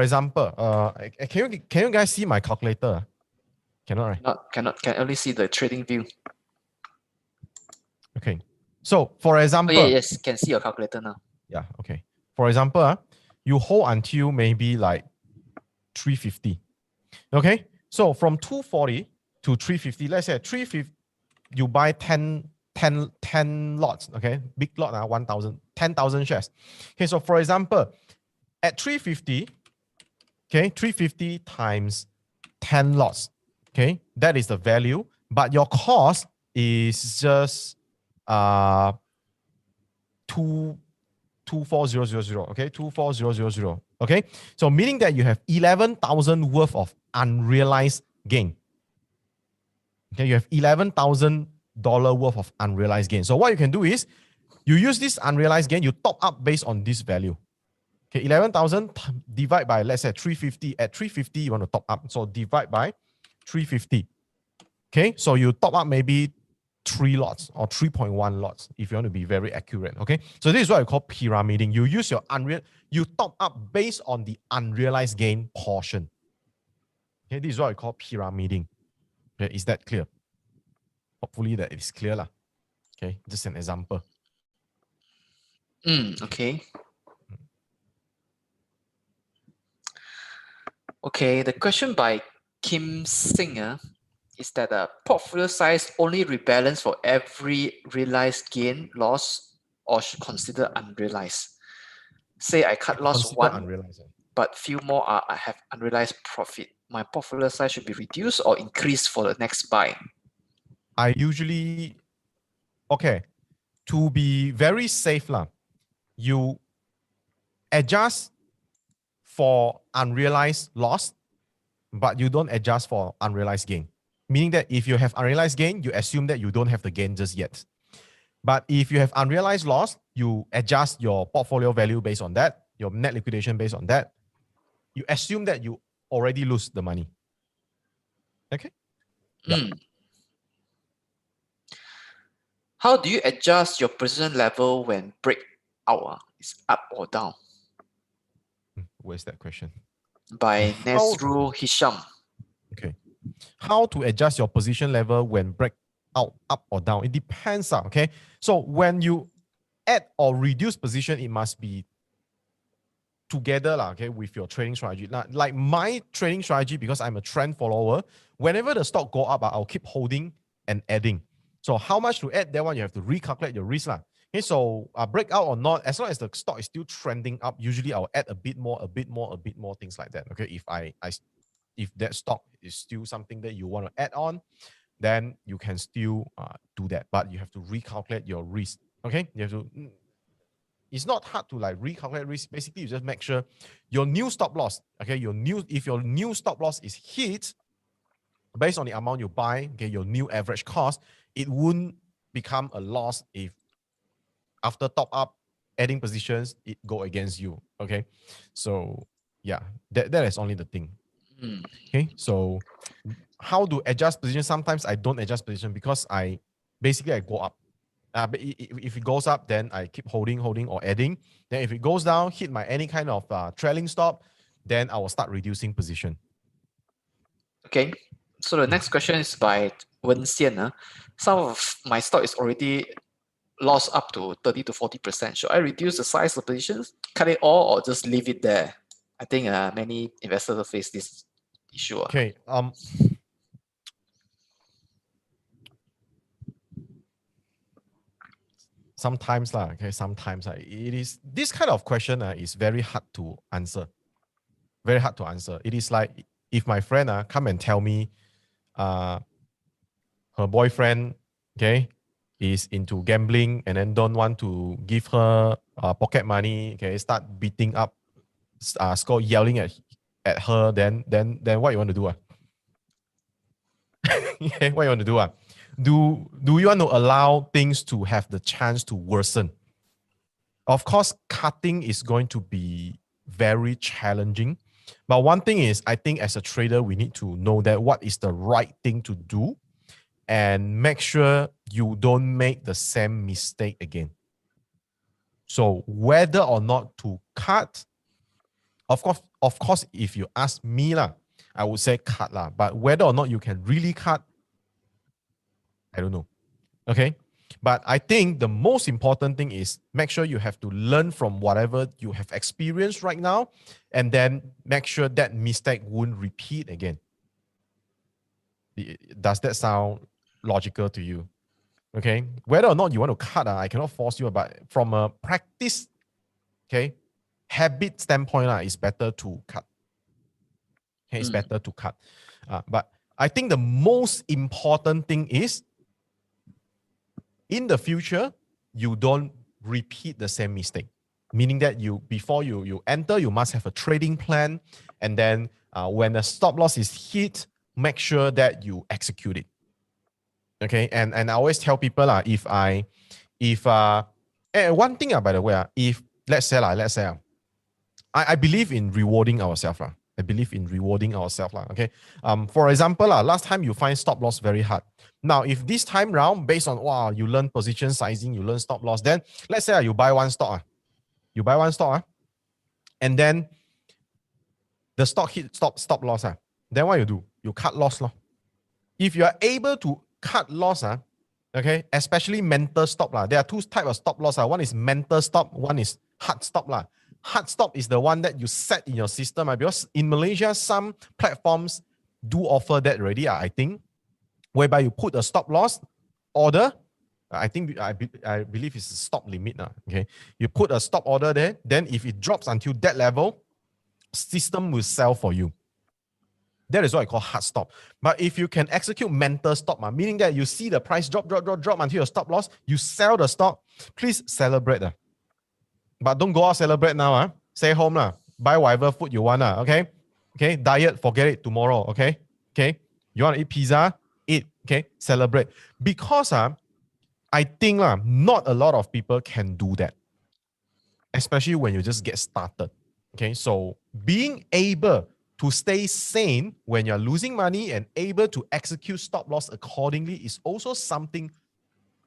example, can you guys see my calculator? Cannot, right? Cannot. Can only see the trading view. Okay. So for example, Oh, yeah, yes, can see your calculator now. Yeah. Okay. For example, you hold until maybe like 350. Okay. So from 240 to 350, let's say 350, you buy 10 lots. Okay. Big lot, 1,000, 10,000 shares. Okay. So for example, at 350, okay, 350 times 10 lots. Okay. That is the value, but your cost is just 24000. Okay, 24000. Okay, so meaning that you have 11,000 worth of unrealized gain. Okay, you have $11,000 worth of unrealized gain. So what you can do is you use this unrealized gain, you top up based on this value. Okay, 11,000 divide by, let's say, 350. At 350, you want to top up. So divide by 350. Okay, so you top up maybe 3 lots or 3.1 lots if you want to be very accurate. Okay, so this is what I call pyramiding. You use your you top up based on the unrealized gain portion. Okay, this is what I call pyramiding. Okay, is that clear? Hopefully that is clear lah. Okay, just an example. Okay. Okay, the question by Kim Singer is that a portfolio size only rebalance for every realized gain, loss, or should consider unrealized. Say I cut loss Consider one, unrealized. but few more I have unrealized profit. My portfolio size should be reduced or increased for the next buy. I usually, okay, to be very safe lah, you adjust for unrealized loss, but you don't adjust for unrealized gain. Meaning that if you have unrealized gain, you assume that you don't have the gain just yet. But if you have unrealized loss, you adjust your portfolio value based on that, your net liquidation based on that. You assume that you already lose the money. Okay? Yeah. How do you adjust your position level when breakout is up or down? Where's that question? By Nesru Hisham. Okay. How to adjust your position level when out, up or down. It depends. Okay. So when you add or reduce position, it must be together, okay, with your trading strategy. Like my trading strategy, because I'm a trend follower, whenever the stock go up, I'll keep holding and adding. So how much to add, that one you have to recalculate your risk. Okay, so breakout or not, as long as the stock is still trending up, usually I'll add a bit more, things like that. Okay, if that stock is still something that you want to add on, then you can still do that, but you have to recalculate your risk. Okay, you have to. It's not hard to like recalculate risk. Basically, you just make sure your new stop loss. Okay, if your new stop loss is hit based on the amount you buy, okay, your new average cost, it wouldn't become a loss if after top up adding positions it go against you. Okay, so yeah, that is only the thing. Okay, so how to adjust position? Sometimes I don't adjust position because I go up. But if it goes up, then I keep holding or adding. Then if it goes down, hit my any kind of trailing stop, then I will start reducing position. Okay. So the next question is by Wen Xian. Some of my stock is already lost up to 30 to 40%. Should I reduce the size of positions, cut it all, or just leave it there? I think many investors face this issue. Okay. Sometimes it is this kind of question is very hard to answer. Very hard to answer. It is like if my friend come and tell me her boyfriend, okay, is into gambling and then don't want to give her pocket money, okay, start beating up, score yelling at her, then what you want to do? Okay, what you want to do? Do you want to allow things to have the chance to worsen? Of course, cutting is going to be very challenging. But one thing is, I think as a trader, we need to know that what is the right thing to do and make sure you don't make the same mistake again. So whether or not to cut, of course, if you ask me, I would say cut. But whether or not you can really cut, I don't know. Okay. But I think the most important thing is make sure you have to learn from whatever you have experienced right now, and then make sure that mistake won't repeat again. Does that sound logical to you? Okay. Whether or not you want to cut, I cannot force you, but from a practice, okay, habit standpoint, it's better to cut. Okay, it's better to cut. But I think the most important thing is in the future, you don't repeat the same mistake. Meaning that before you enter, you must have a trading plan. And then when the stop loss is hit, make sure that you execute it. Okay. And I always tell people one thing by the way, if let's say I believe in rewarding ourselves. I believe in rewarding ourselves. Okay. For example, last time you find stop loss very hard. Now, if this time round, based on you learn position sizing, you learn stop loss, then let's say you buy one stock. And then the stock hit stop loss. Then what you do? You cut loss. If you are able to cut loss, okay, especially mental stop. There are two types of stop loss. One is mental stop, one is hard stop. Hard stop is the one that you set in your system. Because in Malaysia, some platforms do offer that already, I think, whereby you put a stop loss order. I believe it's a stop limit. Okay, you put a stop order there. Then if it drops until that level, system will sell for you. That is what I call hard stop. But if you can execute mental stop, meaning that you see the price drop until your stop loss, you sell the stock, please celebrate. But don't go out celebrate now. Stay home. Buy whatever food you want. Okay? Okay? Diet, forget it tomorrow. Okay? Okay? You want to eat pizza? Eat. Okay? Celebrate. Because I think not a lot of people can do that. Especially when you just get started. Okay? So being able to stay sane when you're losing money and able to execute stop loss accordingly is also something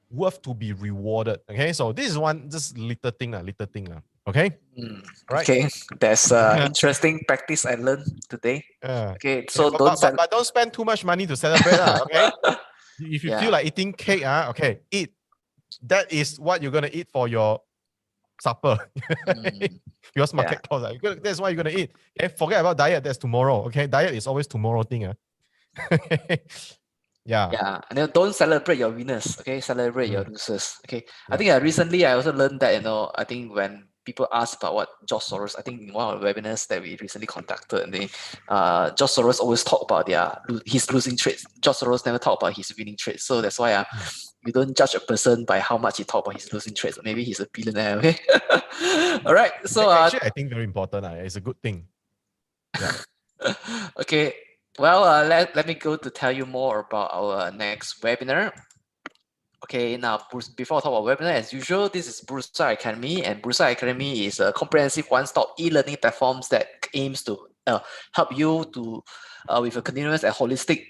worth to be rewarded. Okay, so this is one just little thing. Okay. Right. Okay, that's interesting practice I learned today. Okay, so but don't spend too much money to celebrate. Okay. If you Yeah. feel like eating cake, okay, eat. That is what you're gonna eat for your supper. Because Yeah. market close. That's what you're gonna eat. Okay, forget about diet. That's tomorrow. Okay, diet is always tomorrow thing. Yeah. Yeah, and then don't celebrate your winners, okay? Celebrate your Mm. losers, okay? I Yeah. think recently I also learned that, I think when people ask about what George Soros, I think in one of the webinars that we recently conducted, and George Soros always talk about his losing trades. George Soros never talk about his winning trades. So that's why you don't judge a person by how much he talk about his losing trades. Maybe he's a billionaire, okay? All right, so Actually, I think very important. It's a good thing. Yeah. okay, well, let me go to tell you more about our next webinar. Okay, now before I talk about webinar, as usual, this is Bursa Academy, and Bursa Academy is a comprehensive one-stop e-learning platforms that aims to help you to with a continuous and holistic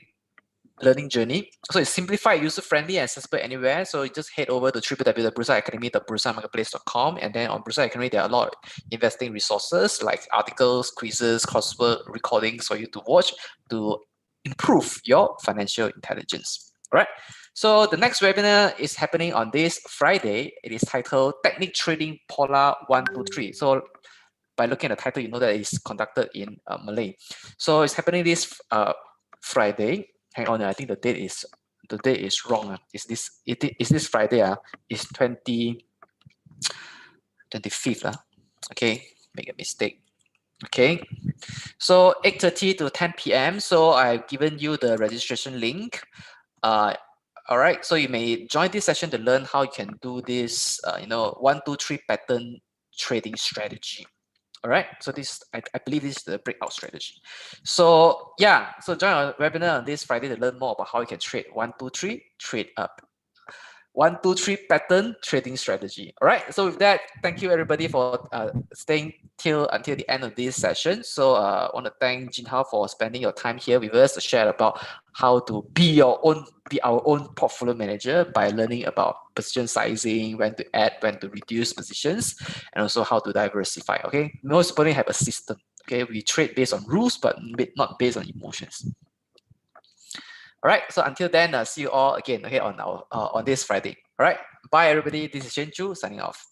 learning journey. So it's simplified, user-friendly, and accessible anywhere. So you just head over to www.bursaacademy.bursamarketplace.com, and then on Bursa Academy, there are a lot of investing resources like articles, quizzes, coursework, recordings for you to watch to improve your financial intelligence. All right. So the next webinar is happening on this Friday. It is titled Technique Trading Pola 123. So by looking at the title, you know that it's conducted in Malay. So it's happening this Friday. Hang on, I think the date is wrong. Is this Friday? It's 25th. Okay, make a mistake. Okay, so 8:30 to 10 p.m. So I've given you the registration link. All right, so you may join this session to learn how you can do this, 1, 2, 3 pattern trading strategy. All right, so I believe this is the breakout strategy. So yeah, so join our webinar on this Friday to learn more about how you can trade 1, 2, 3, trade up. 1, 2, 3 pattern trading strategy. All right. So with that, thank you everybody for staying until the end of this session. So I want to thank Jin Hao for spending your time here with us to share about how to be our own portfolio manager by learning about position sizing, when to add, when to reduce positions, and also how to diversify. Okay. Most importantly, have a system. Okay. We trade based on rules, but not based on emotions. All right. So until then, see you all again. Okay, on this Friday. All right. Bye, everybody. This is Shen Chu signing off.